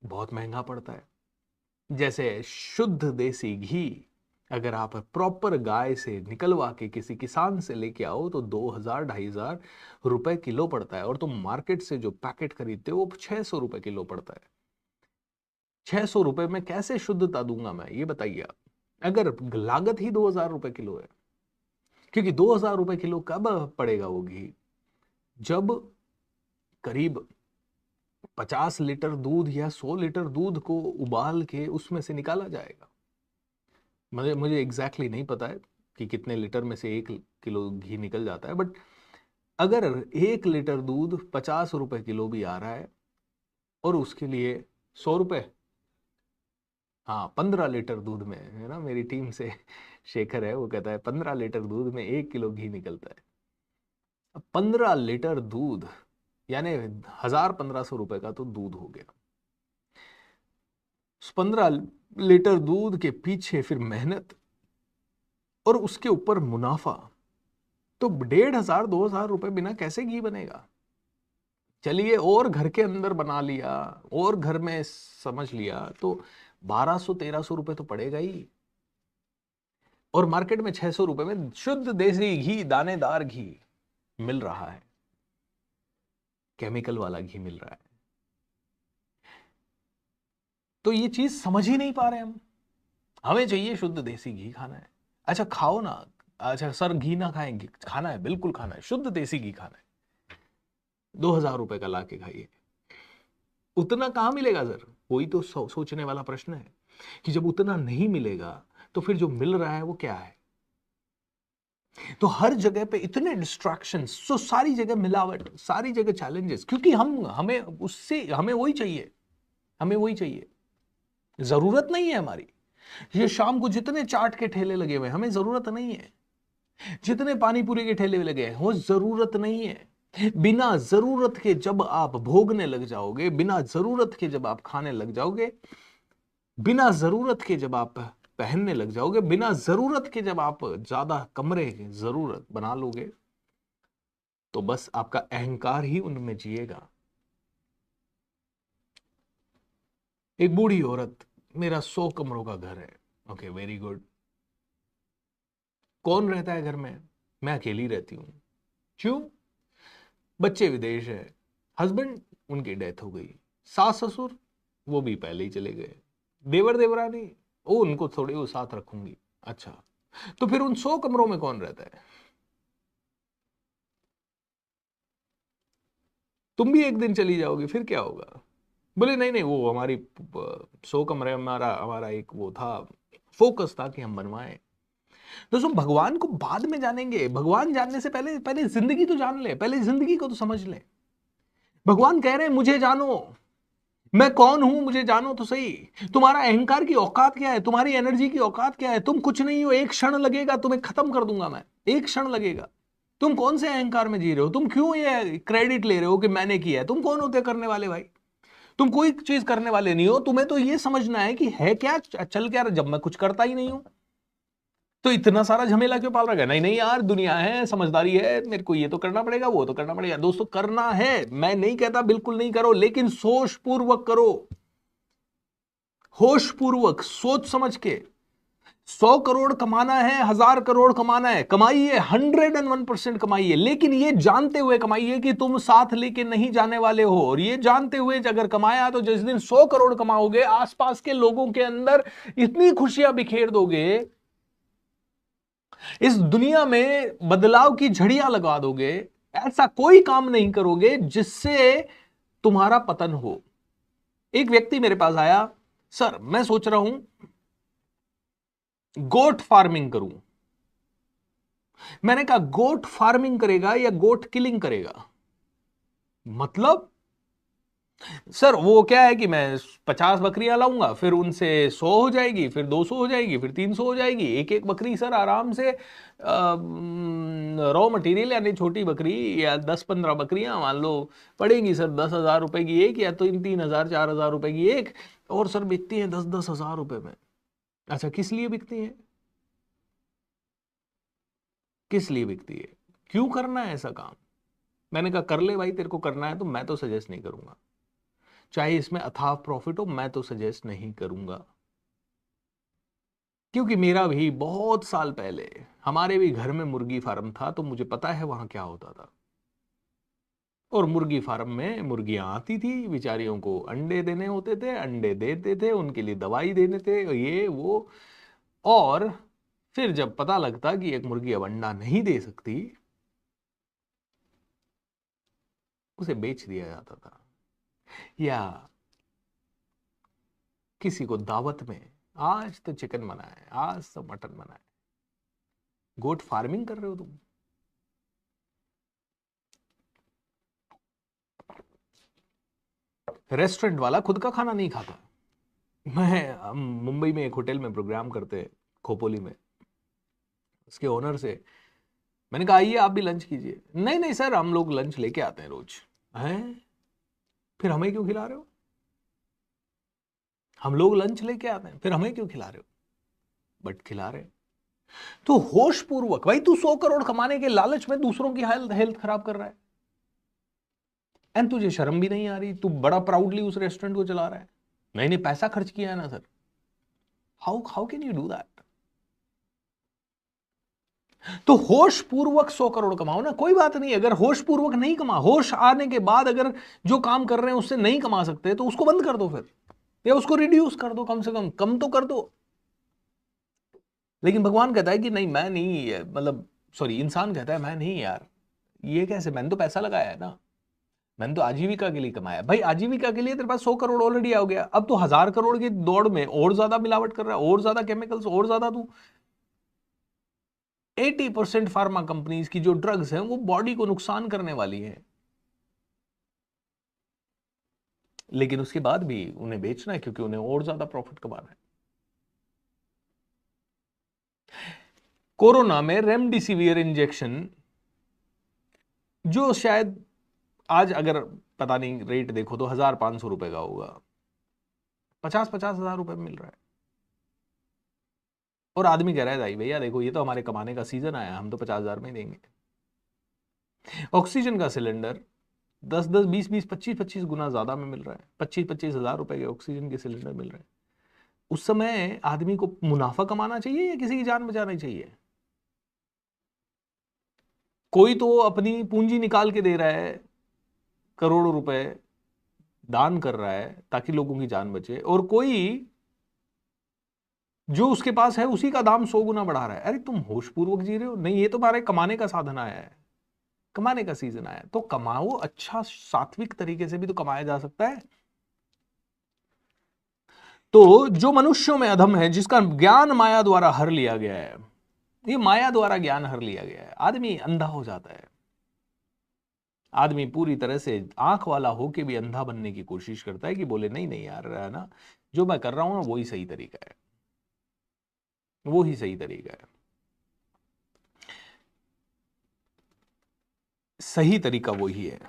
बहुत महंगा पड़ता है। जैसे शुद्ध देसी घी अगर आप प्रॉपर गाय से निकलवा के किसी किसान से लेके आओ तो 2,000 2,500 रुपए किलो पड़ता है, और तुम मार्केट से जो पैकेट खरीदते हो वो 600 रुपए किलो पड़ता है। 600 रुपए में कैसे शुद्धता दूंगा मैं, ये बताइए आप, अगर लागत ही 2,000 रुपए किलो है। क्योंकि 2,000 रुपए किलो कब पड़ेगा वो घी? जब करीब 50 लीटर दूध या 100 लीटर दूध को उबाल के उसमें से निकाला जाएगा। मुझे मुझे एग्जैक्टली नहीं पता है कि कितने लीटर में से 1 किलो घी निकल जाता है, बट अगर 1 लीटर दूध 50 रुपए किलो भी आ रहा है और उसके लिए 100 रुपए, हाँ 15 लीटर दूध में है ना, मेरी टीम से शेखर है वो कहता है 15 लीटर दूध में 1 किलो घी निकलता है। अब 15 लीटर दूध यानी 1,000 1,500 रुपए का तो दूध हो गया। 15 लीटर दूध के पीछे फिर मेहनत और उसके ऊपर मुनाफा, तो 1,500 2,000 रुपए बिना कैसे घी बनेगा? चलिए और घर के अंदर बना लिया और घर में समझ लिया तो 1,200 1,300 रुपए तो पड़ेगा ही। और मार्केट में 600 रुपए में शुद्ध देसी घी, दानेदार घी मिल रहा है, केमिकल वाला घी मिल रहा है। तो ये चीज समझ ही नहीं पा रहे हम। हमें चाहिए शुद्ध देसी घी खाना है। अच्छा खाओ ना। अच्छा सर घी ना खाएंगे, खाना है, बिल्कुल खाना है, शुद्ध देसी घी खाना है। 2,000 रुपए का ला के खाइए। उतना कहाँ मिलेगा सर? वही तो सोचने वाला प्रश्न है कि जब उतना नहीं मिलेगा तो फिर जो मिल रहा है वो क्या है? तो हर जगह पे इतने डिस्ट्रैक्शंस, तो सारी जगह मिलावट, सारी जगह चैलेंजेस, क्योंकि हमें वही चाहिए, हमें वही चाहिए। जरूरत नहीं है हमारी। ये शाम को जितने चाट के ठेले लगे हुए हमें जरूरत नहीं है, जितने पानी पूरी के ठेले लगे हैं वो जरूरत नहीं है। बिना जरूरत के जब आप भोगने लग जाओगे, बिना जरूरत के जब आप खाने लग जाओगे, बिना जरूरत के जब आप पहनने लग जाओगे बिना जरूरत के, जब आप ज्यादा कमरे की जरूरत बना लोगे तो बस आपका अहंकार ही उनमें जिएगा। एक बूढ़ी औरत, मेरा 100 कमरों का घर है। Okay, very good. कौन रहता है घर में? मैं अकेली रहती हूं। क्यों? बच्चे विदेश है, हस्बैंड उनकी डेथ हो गई, सास ससुर वो भी पहले ही चले गए, देवर देवरानी ओ उनको थोड़ी वो साथ रखूंगी। अच्छा, तो फिर उन 100 कमरों में कौन रहता है? तुम भी एक दिन चली जाओगी, फिर क्या होगा? बोले नहीं नहीं, वो हमारी 100 कमरे, हमारा हमारा एक वो था, फोकस था कि हम बनवाएं। दोस्तों, भगवान को बाद में जानेंगे। भगवान जानने से पहले पहले जिंदगी तो जान ले, पहले जिंदगी को तो समझ ले। भगवान कह रहे हैं मुझे जानो, मैं कौन हूं मुझे जानो तो सही। तुम्हारा अहंकार की औकात क्या है? तुम्हारी एनर्जी की औकात क्या है? तुम कुछ नहीं हो। एक क्षण लगेगा तुम्हें खत्म कर दूंगा मैं, एक क्षण लगेगा। तुम कौन से अहंकार में जी रहे हो? तुम क्यों ये क्रेडिट ले रहे हो कि मैंने किया है? तुम कौन होते करने वाले भाई? तुम कोई चीज करने वाले नहीं हो। तुम्हें तो ये समझना है कि है क्या, चल क्या रहा, जब मैं कुछ करता ही नहीं हूं तो इतना सारा झमेला क्यों पाल रखा है? नहीं नहीं यार, दुनिया है, समझदारी है, मेरे को ये तो करना पड़ेगा, वो तो करना पड़ेगा। दोस्तों, करना है, मैं नहीं कहता बिल्कुल नहीं करो, लेकिन सोच पूर्वक करो, होश पूर्वक, सोच समझ के। 100 करोड़ कमाना है, 1000 करोड़ कमाना है, कमाइए, 101% कमाइए, लेकिन ये जानते हुए कमाइए कि तुम साथ लेके नहीं जाने वाले हो। और ये जानते हुए अगर कमाया तो जिस दिन 100 करोड़ कमाओगे, आसपास के लोगों के अंदर इतनी खुशियां बिखेर दोगे, इस दुनिया में बदलाव की झड़ियां लगा दोगे, ऐसा कोई काम नहीं करोगे जिससे तुम्हारा पतन हो। एक व्यक्ति मेरे पास आया, सर मैं सोच रहा हूं गोट फार्मिंग करूं। मैंने कहा गोट फार्मिंग करेगा या गोट किलिंग करेगा? मतलब सर वो क्या है कि मैं 50 बकरियां लाऊंगा, फिर उनसे 100 हो जाएगी, फिर 200 हो जाएगी, फिर 300 हो जाएगी। एक एक बकरी सर आराम से रॉ मटेरियल, यानी छोटी बकरी या 10-15 बकरियां मान लो पड़ेगी सर 10,000 रुपए की एक, या तो 3,000-4,000 रुपए की एक, और सर बिकती है 10-10 हज़ार रुपए में। अच्छा, किस लिए बिकती है? किस लिए बिकती है? क्यों करना है ऐसा काम? मैंने कहा कर ले भाई, तेरे को करना है तो मैं तो सजेस्ट नहीं करूंगा, चाहे इसमें अथाह प्रॉफिट हो, मैं तो सजेस्ट नहीं करूंगा। क्योंकि मेरा भी बहुत साल पहले हमारे भी घर में मुर्गी फार्म था, तो मुझे पता है वहां क्या होता था। और मुर्गी फार्म में मुर्गियां आती थी, बेचारियों को अंडे देने होते थे, अंडे देते थे, उनके लिए दवाई देने थे, ये वो। और फिर जब पता लगता कि एक मुर्गी अब अंडा नहीं दे सकती, उसे बेच दिया जाता था। या किसी को दावत में, आज तो चिकन बना है, आज तो मटन बना है। गोट फार्मिंग कर रहे हो तुम। रेस्टोरेंट वाला खुद का खाना नहीं खाता। हम मुंबई में एक होटल में प्रोग्राम करते हैं, खोपोली में। उसके ओनर से मैंने कहा आइए आप भी लंच कीजिए। नहीं नहीं सर, हम लोग लंच लेके आते हैं रोज। हैं? फिर हमें क्यों खिला रहे हो? हम लोग लंच लेके आते हैं, फिर हमें क्यों खिला रहे हो? बट खिला रहे हैं। तो होश पूर्वक भाई, तू 100 करोड़ कमाने के लालच में दूसरों की हेल्थ हेल्थ खराब कर रहा है, एंड तुझे शर्म भी नहीं आ रही। तू बड़ा प्राउडली उस रेस्टोरेंट को चला रहा है। नहीं नहीं, पैसा खर्च किया है ना sir. How how can you do that? तो होश पूर्वक 100 करोड़ कमाओ ना, कोई बात नहीं। अगर होश पूर्वक नहीं कमा, होश आने के बाद अगर जो काम कर रहे हैं उससे नहीं कमा सकते, तो उसको बंद कर दो फिर, या उसको रिड्यूस कर दो, कम से कम तो कर दो। लेकिन भगवान कहता है कि नहीं, मैं नहीं, मतलब सॉरी, इंसान कहता है मैं नहीं यार, ये कैसे, मैंने तो पैसा लगाया है ना, मैंने तो आजीविका के लिए कमाया है। भाई आजीविका के लिए तेरे पास 100 करोड़ ऑलरेडी आ गया, अब तो 1000 करोड़ की दौड़ में और ज्यादा मिलावट कर रहा है, और ज्यादा केमिकल्स, और ज्यादा तू। 80% फार्मा कंपनीज की जो ड्रग्स हैं वो बॉडी को नुकसान करने वाली है, लेकिन उसके बाद भी उन्हें बेचना है क्योंकि उन्हें और ज्यादा प्रॉफिट कमाना है। कोरोना में रेमडेसिवियर इंजेक्शन, जो शायद आज अगर पता नहीं रेट देखो तो 1,500 रुपए का होगा, 50-50 हज़ार रुपए में मिल रहा है। और आदमी कह रहा है भाई भैया देखो ये तो हमारे कमाने का सीजन आया, हम तो 50,000 में ही देंगे। ऑक्सीजन का सिलेंडर 10-10, 20-20, 25-25 गुना ज्यादा में मिल रहा है, 25-25 हजार रुपए के ऑक्सीजन के सिलेंडर मिल रहे हैं। उस समय आदमी को मुनाफा कमाना चाहिए या किसी की जान बचानी चाहिए? कोई तो अपनी पूंजी निकाल के दे रहा है, करोड़ों रुपए दान कर रहा है ताकि लोगों की जान बचे, और कोई जो उसके पास है उसी का दाम 100 गुना बढ़ा रहा है। अरे तुम होशपूर्वक जी रहे हो? नहीं, ये तो हमारे कमाने का साधन आया है, कमाने का सीजन आया है, तो कमाओ, अच्छा सात्विक तरीके से भी तो कमाया जा सकता है। तो जो मनुष्यों में अधम है, जिसका ज्ञान माया द्वारा हर लिया गया है, ये माया द्वारा ज्ञान हर लिया गया है, आदमी अंधा हो जाता है। आदमी पूरी तरह से आंख वाला होके भी अंधा बनने की कोशिश करता है कि बोले नहीं नहीं यार, है ना, जो मैं कर रहा हूं ना वही सही तरीका है, वो ही सही तरीका है। सही तरीका वही है।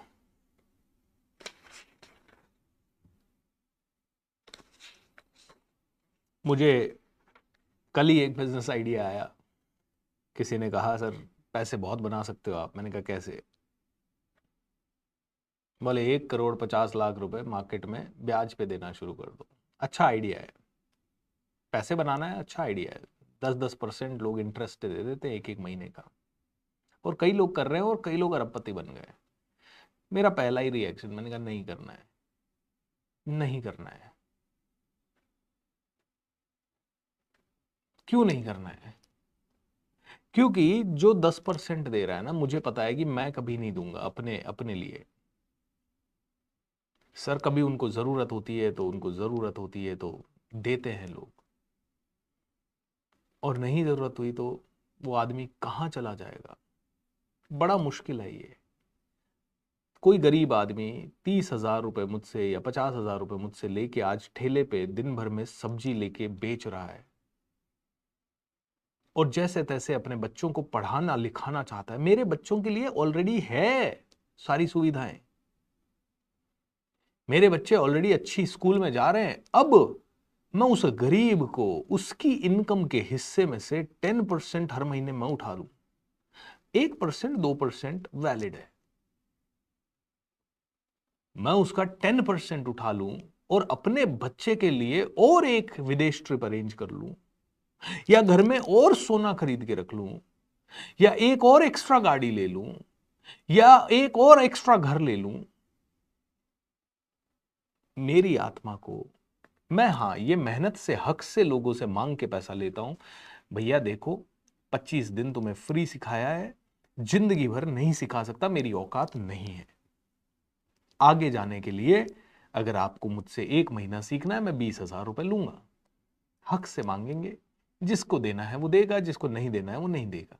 मुझे कल ही एक बिजनेस आइडिया आया, किसी ने कहा सर पैसे बहुत बना सकते हो आप। मैंने कहा कैसे? बोले 1,50,00,000 रुपए मार्केट में ब्याज पे देना शुरू कर दो। अच्छा आइडिया है, पैसे बनाना है, अच्छा आइडिया है। 10-10% लोग इंटरेस्ट दे देते हैं 1-1 महीने का, और कई लोग कर रहे हैं और कई लोग अरबपति बन गए। मेरा पहला ही रिएक्शन, मैंने कहा नहीं करना है, नहीं करना है। क्यों नहीं करना है? क्योंकि जो 10% दे रहा है ना, मुझे पता है कि मैं कभी नहीं दूंगा अपने अपने लिए। सर कभी उनको जरूरत होती है तो उनको जरूरत होती है तो देते हैं लोग, और नहीं जरूरत हुई तो वो आदमी कहां चला जाएगा? बड़ा मुश्किल है ये। कोई गरीब आदमी 30,000 रुपए मुझसे या 50,000 रुपए मुझसे लेके आज ठेले पे दिन भर में सब्जी लेके बेच रहा है, और जैसे तैसे अपने बच्चों को पढ़ाना लिखाना चाहता है। मेरे बच्चों के लिए ऑलरेडी है सारी सुविधाएं, मेरे बच्चे ऑलरेडी अच्छी स्कूल में जा रहे हैं। अब मैं उस गरीब को उसकी इनकम के हिस्से में से 10% हर महीने मैं उठा लूं। 1%, 2% वैलिड है, मैं उसका 10% उठा लूं और अपने बच्चे के लिए और एक विदेश ट्रिप अरेंज कर लूं, या घर में और सोना खरीद के रख लूं, या एक और एक्स्ट्रा गाड़ी ले लूं, या एक और एक्स्ट्रा घर ले लूं। मेरी आत्मा को मैं, हाँ, ये मेहनत से हक से लोगों से मांग के पैसा लेता हूं। भैया देखो 25 दिन तुम्हें फ्री सिखाया है, जिंदगी भर नहीं सिखा सकता, मेरी औकात नहीं है। आगे जाने के लिए अगर आपको मुझसे 1 महीना सीखना है, मैं 20,000 रुपए लूंगा। हक से मांगेंगे, जिसको देना है वो देगा, जिसको नहीं देना है वो नहीं देगा।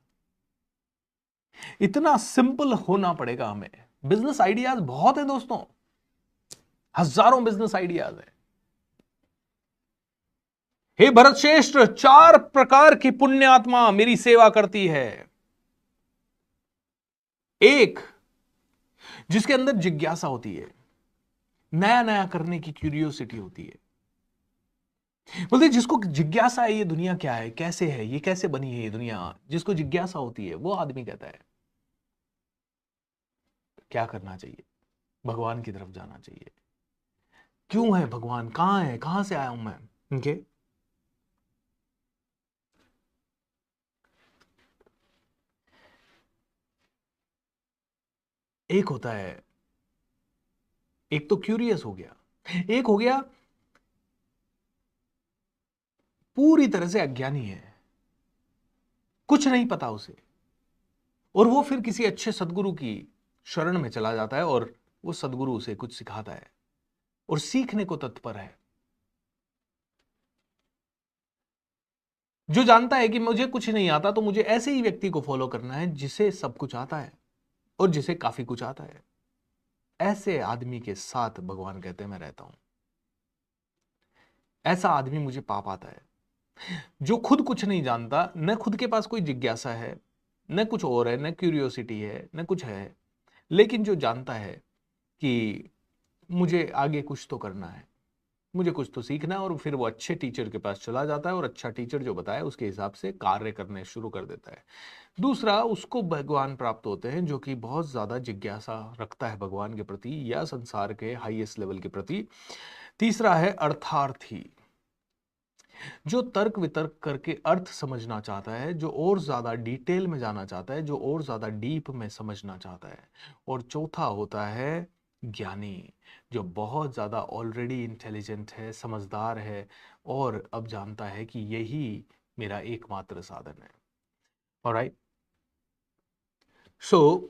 इतना सिंपल होना पड़ेगा हमें। बिजनेस आइडियाज बहुत है दोस्तों, हजारों बिजनेस आइडियाज है। हे भरत श्रेष्ठ, 4 प्रकार की पुण्य आत्मा मेरी सेवा करती है। एक, जिसके अंदर जिज्ञासा होती है, नया नया करने की क्यूरियोसिटी होती है। बोलते जिसको जिज्ञासा है ये दुनिया क्या है, कैसे है, ये कैसे बनी है ये दुनिया, जिसको जिज्ञासा होती है वो आदमी कहता है क्या करना चाहिए, भगवान की तरफ जाना चाहिए। क्यों है भगवान, कहां है, कहां से आया हूं मैं? उनके एक होता है, एक तो क्यूरियस हो गया, एक हो गया पूरी तरह से अज्ञानी है, कुछ नहीं पता उसे, और वो फिर किसी अच्छे सदगुरु की शरण में चला जाता है और वो सदगुरु उसे कुछ सिखाता है और सीखने को तत्पर है। जो जानता है कि मुझे कुछ नहीं आता तो मुझे ऐसे ही व्यक्ति को फॉलो करना है जिसे सब कुछ आता है और जिसे काफी कुछ आता है। ऐसे आदमी के साथ भगवान कहते हैं मैं रहता हूं। ऐसा आदमी मुझे पाप आता है, जो खुद कुछ नहीं जानता, न खुद के पास कोई जिज्ञासा है, न कुछ और है, न क्यूरियोसिटी है, न कुछ है, लेकिन जो जानता है कि मुझे आगे कुछ तो करना है, मुझे कुछ तो सीखना है, और फिर वो अच्छे टीचर के पास चला जाता है और अच्छा टीचर जो बताए उसके हिसाब से कार्य करने शुरू कर देता है। दूसरा, उसको भगवान प्राप्त होते हैं जो कि बहुत ज्यादा जिज्ञासा रखता है भगवान के प्रति या संसार के हाईएस्ट लेवल के प्रति। तीसरा है अर्थार्थी, जो तर्क वितर्क करके अर्थ समझना चाहता है, जो और ज्यादा डिटेल में जाना चाहता है, जो और ज्यादा डीप में समझना चाहता है। और चौथा होता है ज्ञानी, जो बहुत ज्यादा ऑलरेडी इंटेलिजेंट है, समझदार है, और अब जानता है कि यही मेरा एकमात्र साधन है। ऑलराइट, सो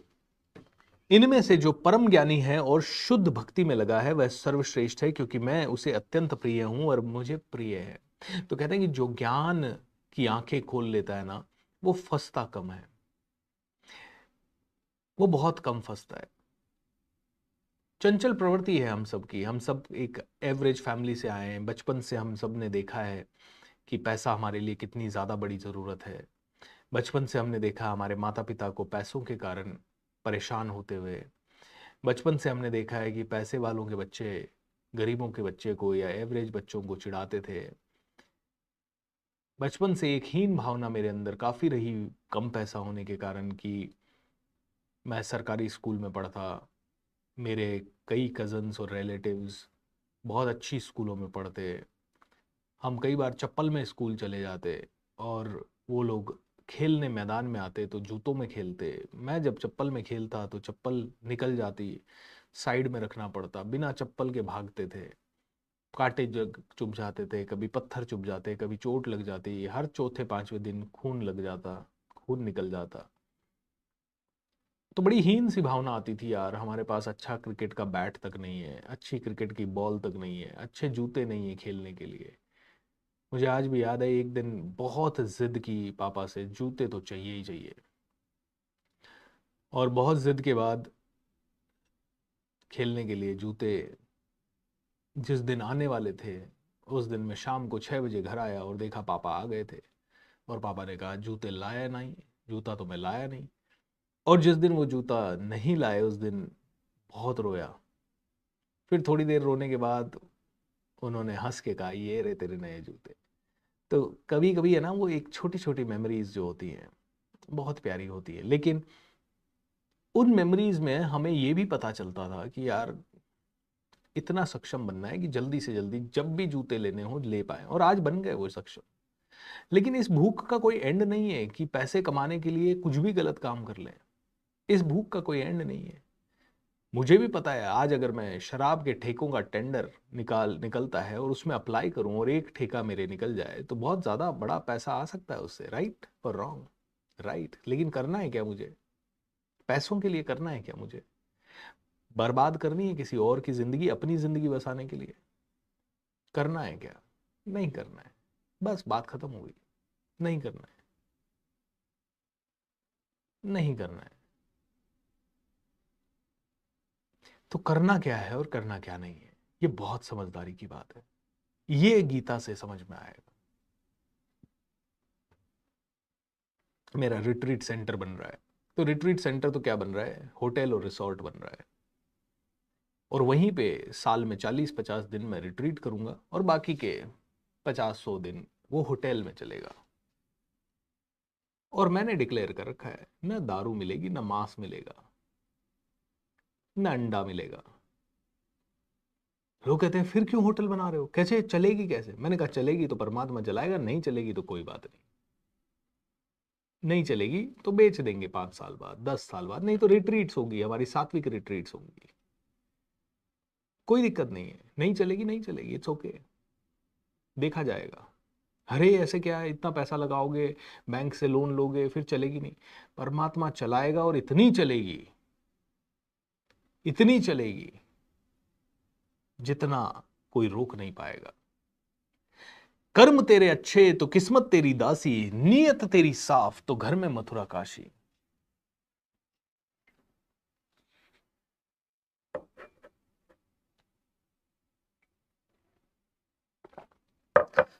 इनमें से जो परम ज्ञानी है और शुद्ध भक्ति में लगा है वह सर्वश्रेष्ठ है, क्योंकि मैं उसे अत्यंत प्रिय हूं और मुझे प्रिय है। तो कहते हैं कि जो ज्ञान की आंखें खोल लेता है ना, वो फंसता कम है, वो बहुत कम फंसता है। चंचल प्रवृत्ति है हम सब की, हम सब एक एवरेज फैमिली से आए हैं, बचपन से हम सब ने देखा है कि पैसा हमारे लिए कितनी ज्यादा बड़ी जरूरत है। बचपन से हमने देखा हमारे माता पिता को पैसों के कारण परेशान होते हुए। बचपन से हमने देखा है कि पैसे वालों के बच्चे गरीबों के बच्चे को या एवरेज बच्चों को चिढ़ाते थे। बचपन से एक हीन भावना मेरे अंदर काफ़ी रही, कम पैसा होने के कारण, कि मैं सरकारी स्कूल में पढ़ता, मेरे कई कज़न्स और रिलेटिव्स बहुत अच्छी स्कूलों में पढ़ते, हम कई बार चप्पल में स्कूल चले जाते, और वो लोग खेलने मैदान में आते तो जूतों में खेलते। मैं जब चप्पल में खेलता तो चप्पल निकल जाती, साइड में रखना पड़ता, बिना चप्पल के भागते थे, कांटे जग चुभ जाते थे, कभी पत्थर चुभ जाते, कभी चोट लग जाती, हर चौथे पांचवें दिन खून लग जाता, खून निकल जाता। तो बड़ी हीन सी भावना आती थी यार, हमारे पास अच्छा क्रिकेट का बैट तक नहीं है, अच्छी क्रिकेट की बॉल तक नहीं है, अच्छे जूते नहीं है खेलने के लिए। मुझे आज भी याद है, एक दिन बहुत जिद की पापा से, जूते तो चाहिए ही चाहिए। और बहुत जिद के बाद खेलने के लिए जूते जिस दिन आने वाले थे, उस दिन मैं शाम को 6 बजे घर आया और देखा पापा आ गए थे। और पापा ने कहा जूते लाया नहीं, जूता तो मैं लाया नहीं। और जिस दिन वो जूता नहीं लाए उस दिन बहुत रोया। फिर थोड़ी देर रोने के बाद उन्होंने हंस के कहा ये रहे तेरे नए जूते। तो कभी कभी है ना, वो एक छोटी छोटी मेमोरीज जो होती हैं बहुत प्यारी होती है। लेकिन उन मेमोरीज में हमें ये भी पता चलता था कि यार इतना सक्षम बनना है कि जल्दी से जल्दी जब भी जूते लेने हो ले पाए, और आज बन गए वो सक्षम। लेकिन इस भूख का कोई एंड नहीं है कि पैसे कमाने के लिए कुछ भी गलत काम कर लें। इस भूख का कोई एंड नहीं है। मुझे भी पता है, आज अगर मैं शराब के ठेकों का टेंडर निकलता है और उसमें अप्लाई करूं और एक ठेका मेरे निकल जाए तो बहुत ज्यादा बड़ा पैसा आ सकता है उससे, राइट और रॉन्ग? राइट, लेकिन करना है क्या मुझे? पैसों के लिए करना है क्या मुझे? बर्बाद करनी है किसी और की जिंदगी अपनी जिंदगी बसाने के लिए? करना है क्या? नहीं करना है, बस बात खत्म हो गई। नहीं करना है, नहीं करना है। तो करना क्या है और करना क्या नहीं है, ये बहुत समझदारी की बात है। ये गीता से समझ में आएगा। मेरा रिट्रीट सेंटर बन रहा है, तो रिट्रीट सेंटर तो क्या बन रहा है, होटल और रिसोर्ट बन रहा है। और वहीं पे साल में 40-50 दिन मैं रिट्रीट करूंगा और बाकी के 50-100 दिन वो होटल में चलेगा। और मैंने डिक्लेयर कर रखा है, ना दारू मिलेगी, ना मांस मिलेगा, ना अंडा मिलेगा। लोग कहते हैं फिर क्यों होटल बना रहे हो, कैसे चलेगी कैसे? मैंने कहा चलेगी तो परमात्मा चलाएगा, नहीं चलेगी तो कोई बात नहीं। नहीं चलेगी तो बेच देंगे 5 साल बाद, 10 साल बाद, नहीं तो रिट्रीट्स होगी, हमारी सात्विक रिट्रीट्स होंगी। कोई दिक्कत नहीं है, नहीं चलेगी नहीं चलेगी, इट्स ओके, देखा जाएगा। अरे ऐसे क्या है, इतना पैसा लगाओगे, बैंक से लोन लोगे, फिर चलेगी नहीं? परमात्मा चलाएगा और इतनी चलेगी, इतनी चलेगी जितना कोई रोक नहीं पाएगा। कर्म तेरे अच्छे तो किस्मत तेरी दासी, नीयत तेरी साफ तो घर में मथुरा काशी।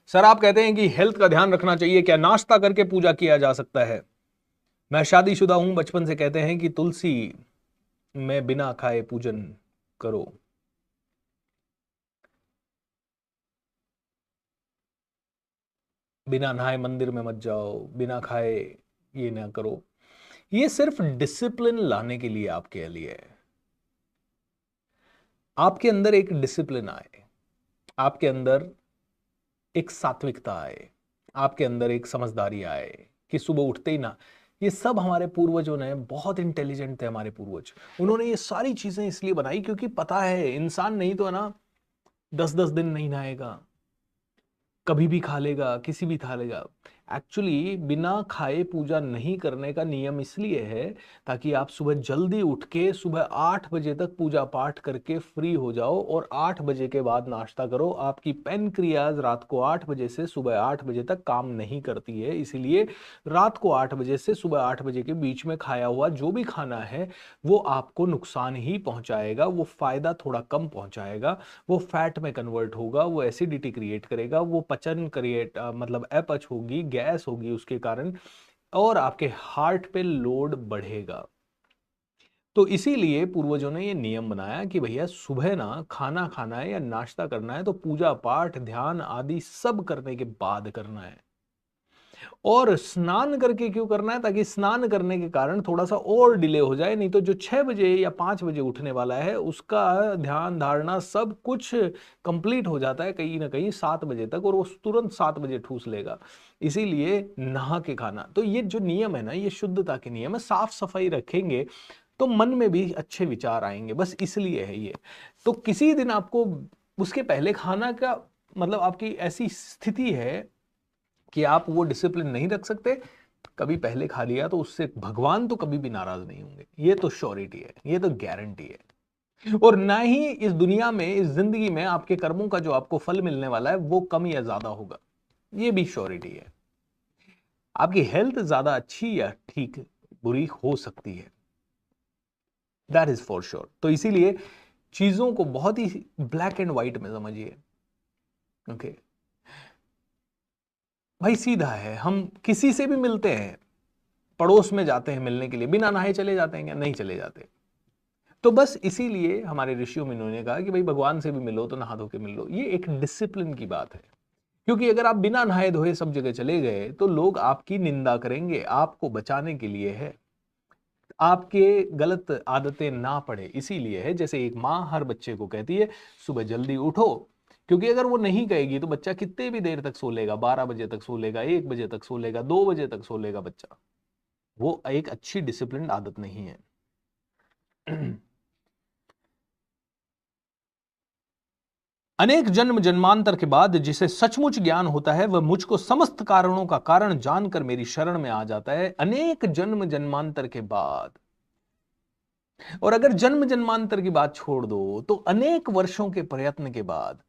सर आप कहते हैं कि हेल्थ का ध्यान रखना चाहिए, क्या नाश्ता करके पूजा किया जा सकता है? मैं शादीशुदा हूं, बचपन से कहते हैं कि तुलसी में बिना खाए पूजन करो। बिना नहाए मंदिर में मत जाओ, बिना खाए ये ना करो। ये सिर्फ डिसिप्लिन लाने के लिए आपके लिए है। आपके अंदर एक डिसिप्लिन आए, आपके अंदर एक सात्विकता आए, आपके अंदर एक समझदारी आए कि सुबह उठते ही ना, ये सब हमारे पूर्वजों ने, बहुत इंटेलिजेंट थे हमारे पूर्वज, उन्होंने ये सारी चीजें इसलिए बनाई क्योंकि पता है इंसान नहीं तो है ना 10-10 दिन नहीं नहाएगा, कभी भी खा लेगा, किसी भी खा लेगा। एक्चुअली बिना खाए पूजा नहीं करने का नियम इसलिए है ताकि आप सुबह जल्दी उठ के सुबह 8 बजे तक पूजा पाठ करके फ्री हो जाओ और 8 बजे के बाद नाश्ता करो। आपकी पेनक्रियाज रात को 8 बजे से सुबह 8 बजे तक काम नहीं करती है, इसीलिए रात को 8 बजे से सुबह 8 बजे के बीच में खाया हुआ जो भी खाना है वो आपको नुकसान ही पहुंचाएगा, वो फायदा थोड़ा कम पहुंचाएगा, वो फैट में कन्वर्ट होगा, वो एसिडिटी क्रिएट करेगा, वो पचन क्रिएट मतलब अपच होगी, गैस होगी उसके कारण, और आपके हार्ट पे लोड बढ़ेगा। तो इसीलिए पूर्वजों ने ये नियम बनाया कि भैया सुबह ना खाना खाना है या नाश्ता करना है तो पूजा पाठ ध्यान आदि सब करने के बाद करना है। और स्नान करके क्यों करना है? ताकि स्नान करने के कारण थोड़ा सा और डिले हो जाए, नहीं तो जो 6 बजे या 5 बजे उठने वाला है उसका ध्यान धारणा सब कुछ कंप्लीट हो जाता है कहीं ना कहीं 7 बजे तक, और वो तुरंत 7 बजे ठूस लेगा। इसीलिए नहा के खाना, तो ये जो नियम है ना, ये शुद्धता के नियम है। साफ सफाई रखेंगे तो मन में भी अच्छे विचार आएंगे, बस इसलिए है ये। तो किसी दिन आपको उसके पहले खाना का मतलब आपकी ऐसी स्थिति है कि आप वो डिसिप्लिन नहीं रख सकते, कभी पहले खा लिया तो उससे भगवान तो कभी भी नाराज नहीं होंगे, ये तो श्योरिटी है, ये तो गारंटी है। और ना ही इस दुनिया में, इस जिंदगी में आपके कर्मों का जो आपको फल मिलने वाला है वो कम या ज्यादा होगा, ये भी श्योरिटी है। आपकी हेल्थ ज्यादा अच्छी या ठीक बुरी हो सकती है, दैट इज फॉर श्योर। तो इसीलिए चीजों को बहुत ही ब्लैक एंड व्हाइट में समझिए। ओके भाई, सीधा है, हम किसी से भी मिलते हैं, पड़ोस में जाते हैं मिलने के लिए, बिना नहाए चले जाते हैं क्या? नहीं चले जाते। तो बस इसीलिए हमारे ऋषियों में इन्होंने कहा कि भाई भगवान से भी मिलो तो नहा धो के मिल लो। ये एक डिसिप्लिन की बात है, क्योंकि अगर आप बिना नहाए धोए सब जगह चले गए तो लोग आपकी निंदा करेंगे। आपको बचाने के लिए है, आपके गलत आदतें ना पड़े इसीलिए है। जैसे एक माँ हर बच्चे को कहती है सुबह जल्दी उठो, क्योंकि अगर वो नहीं कहेगी तो बच्चा कितने भी देर तक सो लेगा, 12 बजे तक सो लेगा, 1 बजे तक सो लेगा, 2 बजे तक सो लेगा बच्चा। वो एक अच्छी डिसिप्लिन आदत नहीं है। अनेक जन्म जन्मांतर के बाद जिसे सचमुच ज्ञान होता है वह मुझको समस्त कारणों का कारण जानकर मेरी शरण में आ जाता है। अनेक जन्म जन्मांतर के बाद, और अगर जन्म जन्मांतर की बात छोड़ दो तो अनेक वर्षों के प्रयत्न के बाद,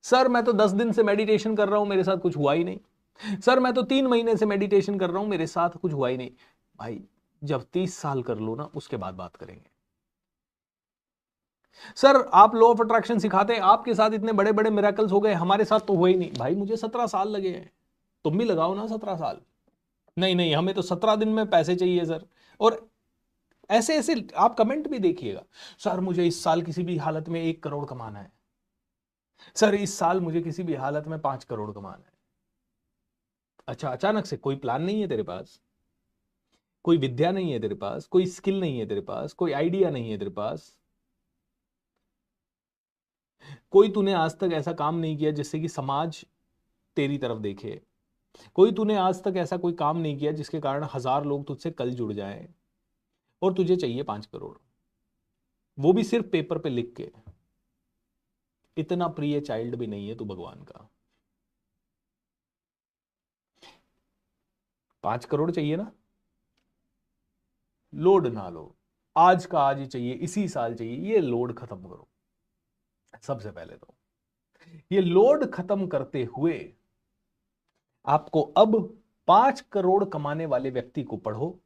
सर मैं तो 10 दिन से मेडिटेशन कर रहा हूं, मेरे साथ कुछ हुआ ही नहीं। सर मैं तो 3 महीने से मेडिटेशन कर रहा हूं, मेरे साथ कुछ हुआ ही नहीं। भाई जब 30 साल कर लो ना उसके बाद बात करेंगे। सर आप लॉ ऑफ अट्रैक्शन सिखाते हैं, आपके साथ इतने बड़े बड़े मिरेकल्स हो गए, हमारे साथ तो हुए ही नहीं। भाई मुझे 17 साल लगे हैं, तुम भी लगाओ ना 17 साल। नहीं नहीं, हमें तो 17 दिन में पैसे चाहिए सर। और ऐसे ऐसे आप कमेंट भी देखिएगा, सर मुझे इस साल किसी भी हालत में 1 करोड़ कमाना है, सर इस साल मुझे किसी भी हालत में 5 करोड़ कमाना है। अच्छा, अचानक से कोई प्लान नहीं है तेरे पास, कोई विद्या नहीं है तेरे पास, कोई स्किल नहीं है तेरे पास, कोई आइडिया नहीं है तेरे पास, कोई तूने आज तक ऐसा काम नहीं किया जिससे कि समाज तेरी तरफ देखे, कोई तूने आज तक ऐसा कोई काम नहीं किया जिसके कारण 1000 लोग तुझसे कल जुड़ जाएं, और तुझे चाहिए 5 करोड़, वो भी सिर्फ पेपर पे लिख के। इतना प्रिय चाइल्ड भी नहीं है तू भगवान का। 5 करोड़ चाहिए ना, लोड ना लो, आज का आज ही चाहिए, इसी साल चाहिए, ये लोड खत्म करो। सबसे पहले तो ये लोड खत्म करते हुए आपको अब 5 करोड़ कमाने वाले व्यक्ति को पढ़ो,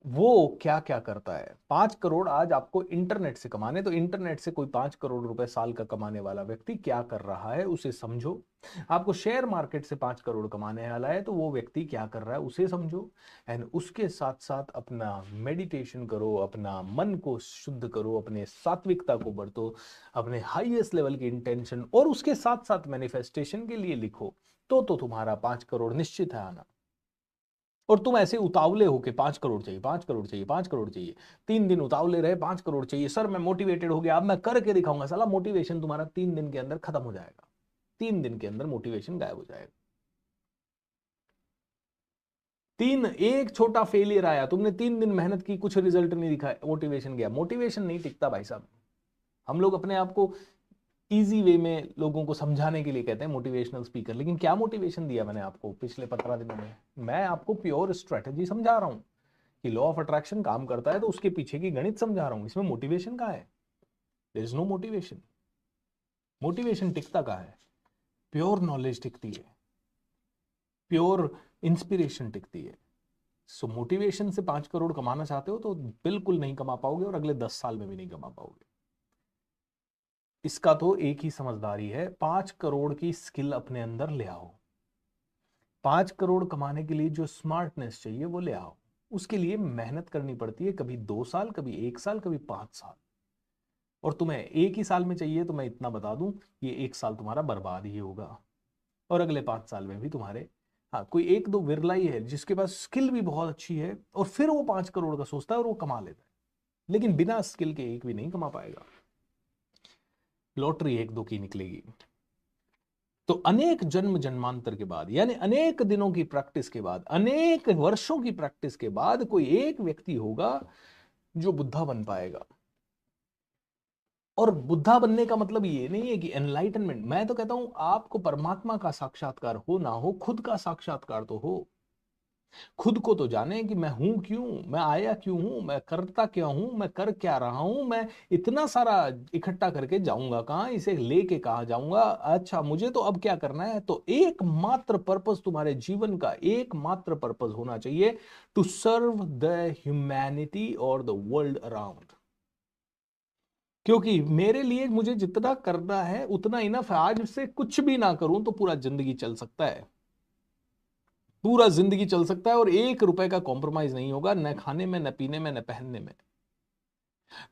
वो क्या क्या करता है। 5 करोड़ आज आपको इंटरनेट से कमाने, तो इंटरनेट से कोई 5 करोड़ रुपए साल का कमाने वाला व्यक्ति क्या कर रहा है उसे समझो। आपको शेयर मार्केट से 5 करोड़ कमाने वाला है तो वो व्यक्ति क्या कर रहा है उसे समझो। एंड उसके साथ साथ अपना मेडिटेशन करो, अपना मन को शुद्ध करो, अपने सात्विकता को बढ़तो, अपने हाईएस्ट लेवल की इंटेंशन, और उसके साथ साथ मैनिफेस्टेशन के लिए लिखो तो तुम्हारा 5 करोड़ निश्चित है आना। और तुम ऐसे उतावले हो के 5 करोड़ चाहिए, 5 करोड़ चाहिए, 5 करोड़ चाहिए, 3 दिन उतावले रहे, 5 करोड़ चाहिए, सर मैं मोटिवेटेड हो गया, अब मैं करके दिखाऊंगा। साला मोटिवेशन तुम्हारा 3 दिन के अंदर खत्म हो जाएगा, 3 दिन के अंदर मोटिवेशन गायब हो जाएगा। एक छोटा फेलियर आया, तुमने 3 दिन मेहनत की, कुछ रिजल्ट नहीं दिखा, मोटिवेशन गया। मोटिवेशन नहीं टिकता भाई साहब। हम लोग अपने आप को इजी वे में लोगों को समझाने के लिए कहते हैं मोटिवेशनल स्पीकर, लेकिन क्या मोटिवेशन दिया मैंने आपको पिछले 15 दिनों में? मैं आपको प्योर स्ट्रेटेजी समझा रहा हूं कि लॉ ऑफ अट्रैक्शन काम करता है, तो उसके पीछे की गणित समझा रहा हूं। इसमें मोटिवेशन कहाँ है? There is no motivation. Motivation टिकता कहाँ है? प्योर नॉलेज टिकती है, प्योर इंस्पिरेशन टिकती है। सो मोटिवेशन से 5 करोड़ कमाना चाहते हो तो बिल्कुल नहीं कमा पाओगे, और अगले 10 साल में भी नहीं कमा पाओगे। इसका तो एक ही समझदारी है, 5 करोड़ की स्किल अपने अंदर ले आओ। 5 करोड़ कमाने के लिए जो स्मार्टनेस चाहिए वो ले आओ। उसके लिए मेहनत करनी पड़ती है, कभी 2 साल, कभी 1 साल, कभी 5 साल। और तुम्हें एक ही साल में चाहिए तो मैं इतना बता दूं, ये 1 साल तुम्हारा बर्बाद ही होगा, और अगले 5 साल में भी तुम्हारे, हाँ कोई एक दो विरला ही है जिसके पास स्किल भी बहुत अच्छी है और फिर वो 5 करोड़ का सोचता है और वो कमा लेता है, लेकिन बिना स्किल के एक भी नहीं कमा पाएगा। लॉटरी एक दो की निकलेगी। तो अनेक जन्म जन्मांतर के बाद, यानी अनेक दिनों की प्रैक्टिस के बाद, अनेक वर्षों की प्रैक्टिस के बाद कोई एक व्यक्ति होगा जो बुद्धा बन पाएगा। और बुद्धा बनने का मतलब ये नहीं है कि एनलाइटनमेंट, मैं तो कहता हूं आपको परमात्मा का साक्षात्कार हो ना हो, खुद का साक्षात्कार तो हो। खुद को तो जाने कि मैं हूं क्यों, मैं आया क्यों हूं, मैं करता क्या हूं, मैं कर क्या रहा हूं, मैं इतना सारा इकट्ठा करके जाऊंगा कहां, इसे लेके कहां जाऊंगा, अच्छा मुझे तो अब क्या करना है। तो एकमात्र पर्पस तुम्हारे जीवन का, एकमात्र पर्पस होना चाहिए, टू सर्व द ह्यूमैनिटी और द वर्ल्ड अराउंड। क्योंकि मेरे लिए मुझे जितना करना है उतना इनफ है। आज से कुछ भी ना करूं तो पूरा जिंदगी चल सकता है, पूरा जिंदगी चल सकता है, और 1 रुपए का कॉम्प्रोमाइज नहीं होगा, न खाने में, न पीने में, न पहनने में।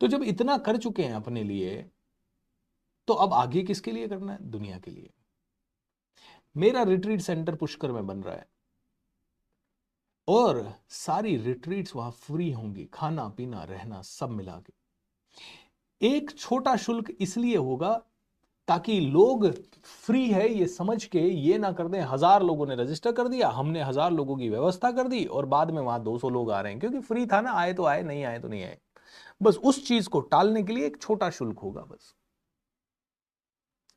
तो जब इतना कर चुके हैं अपने लिए, तो अब आगे किसके लिए करना है? दुनिया के लिए। मेरा रिट्रीट सेंटर पुष्कर में बन रहा है, और सारी रिट्रीट्स वहां फ्री होंगी, खाना पीना रहना सब मिला के। एक छोटा शुल्क इसलिए होगा ताकि लोग फ्री है ये समझ के ये ना कर दें 1000 लोगों ने रजिस्टर कर दिया, हमने 1000 लोगों की व्यवस्था कर दी और बाद में वहां 200 लोग आ रहे हैं, क्योंकि फ्री था ना, आए तो आए, नहीं आए तो नहीं आए। बस उस चीज को टालने के लिए एक छोटा शुल्क होगा बस,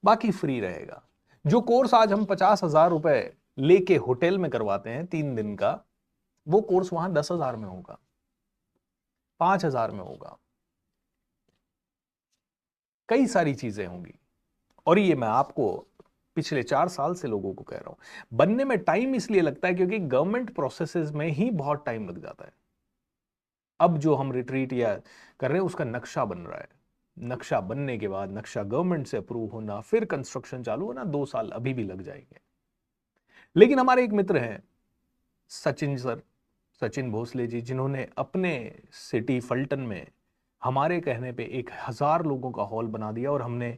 बाकी फ्री रहेगा। जो कोर्स आज हम 50,000 रुपए लेके होटल में करवाते हैं 3 दिन का, वो कोर्स वहां 10,000 में होगा, 5,000 में होगा, कई सारी चीजें होंगी। और ये मैं आपको पिछले 4 साल से लोगों को कह रहा हूं। बनने में टाइम इसलिए लगता है क्योंकि गवर्नमेंट प्रोसेसेस में ही बहुत टाइम लग जाता है। अब जो हम रिट्रीट या कर रहे हैं उसका नक्शा बन रहा है, नक्शा बनने के बाद, नक्शा गवर्नमेंट से अप्रूव होना, फिर कंस्ट्रक्शन चालू होना, 2 साल अभी भी लग जाएंगे। लेकिन हमारे एक मित्र हैं सचिन सर, सचिन भोसले जी, जिन्होंने अपने सिटी फल्टन में हमारे कहने पे 1000 लोगों का हॉल बना दिया, और हमने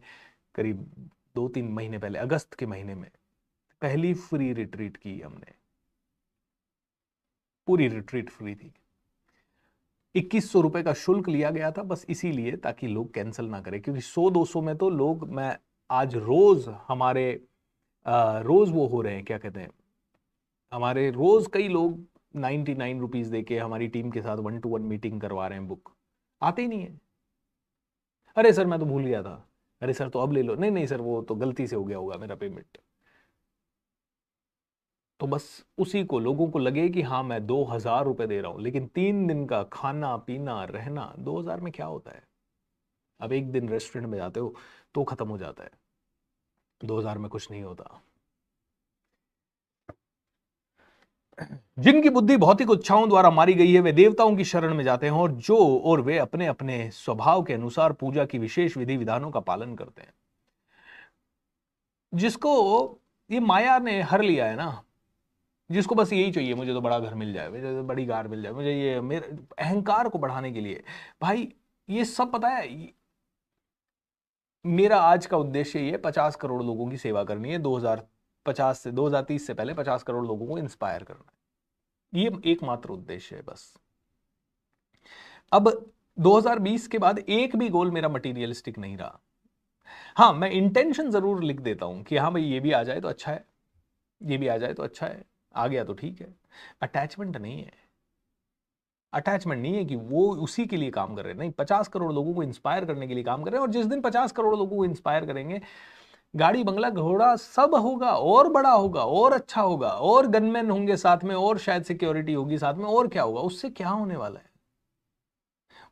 करीब 2-3 महीने पहले, अगस्त के महीने में पहली फ्री रिट्रीट की हमने। पूरी रिट्रीट फ्री थी, 2100 रुपए का शुल्क लिया गया था, बस इसीलिए ताकि लोग कैंसिल ना करें, क्योंकि 100-200 में तो लोग, मैं आज रोज हमारे रोज वो हो रहे हैं, क्या कहते हैं, हमारे रोज कई लोग 99 रुपीज देके हमारी टीम के साथ 1-to-1 मीटिंग करवा रहे हैं, बुक आते ही नहीं है। अरे सर मैं तो भूल गया था, अरे सर तो अब ले लो, नहीं नहीं सर वो तो गलती से हो गया होगा मेरा पेमेंट। तो बस उसी को, लोगों को लगे कि हाँ मैं 2000 रुपए दे रहा हूं, लेकिन 3 दिन का खाना पीना रहना 2000 में क्या होता है? अब एक दिन रेस्टोरेंट में जाते हो तो खत्म हो जाता है, 2000 में कुछ नहीं होता। जिनकी बुद्धि भौतिक इच्छाओं द्वारा मारी गई है वे देवताओं की शरण में जाते हैं, और वे अपने अपने स्वभाव के अनुसार पूजा की विशेष विधि विधानों का पालन करते हैं। जिसको ये माया ने हर लिया है ना, जिसको बस यही चाहिए, मुझे तो बड़ा घर मिल जाए, मुझे तो बड़ी कार मिल जाए, मुझे ये मेरे अहंकार को बढ़ाने के लिए, भाई ये सब पता है। मेरा आज का उद्देश्य ये 50 करोड़ लोगों की सेवा करनी है 2000 2030 से पहले 50 करोड़ लोगों को इंस्पायर करना है। ये एकमात्र उद्देश्य है बस। अब 2020 के बाद एक भी गोल मेरा मटीरियलिस्टिक नहीं रहा। हाँ, मैं इंटेंशन जरूर लिख देता हूं कि हाँ भाई ये भी आ जाए तो अच्छा है, ये भी आ जाए तो अच्छा है, आ गया तो ठीक है। अटैचमेंट नहीं है, अटैचमेंट नहीं है कि वो उसी के लिए काम कर रहे हैं, नहीं, 50 करोड़ लोगों को इंस्पायर करने के लिए काम कर रहे हैं। और जिस दिन 50 करोड़ लोगों को इंस्पायर करेंगे, गाड़ी बंगला घोड़ा सब होगा, और बड़ा होगा, और अच्छा होगा, और गनमैन होंगे साथ में, और शायद सिक्योरिटी होगी साथ में, और क्या होगा, उससे क्या होने वाला है?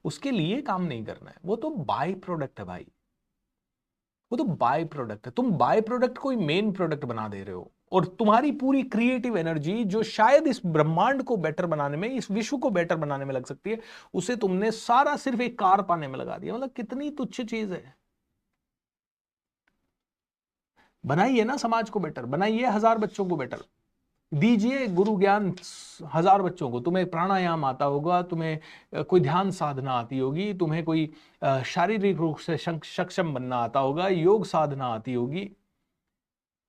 उसके लिए काम नहीं करना है, वो तो बाय प्रोडक्ट है भाई, वो तो बाय प्रोडक्ट है। तुम बाय प्रोडक्ट को ही मेन प्रोडक्ट बना दे रहे हो, और तुम्हारी पूरी क्रिएटिव एनर्जी जो शायद इस ब्रह्मांड को बेटर बनाने में, इस विश्व को बेटर बनाने में लग सकती है, उसे तुमने सारा सिर्फ एक कार पाने में लगा दिया। मतलब कितनी तुच्छ चीज है। बनाइए ना समाज को बेटर, बनाइए 1000 बच्चों को बेटर, दीजिए गुरु ज्ञान 1000 बच्चों को। तुम्हें प्राणायाम आता होगा, तुम्हें कोई ध्यान साधना आती होगी, तुम्हें कोई शारीरिक रूप से सक्षम बनना आता होगा, योग साधना आती होगी,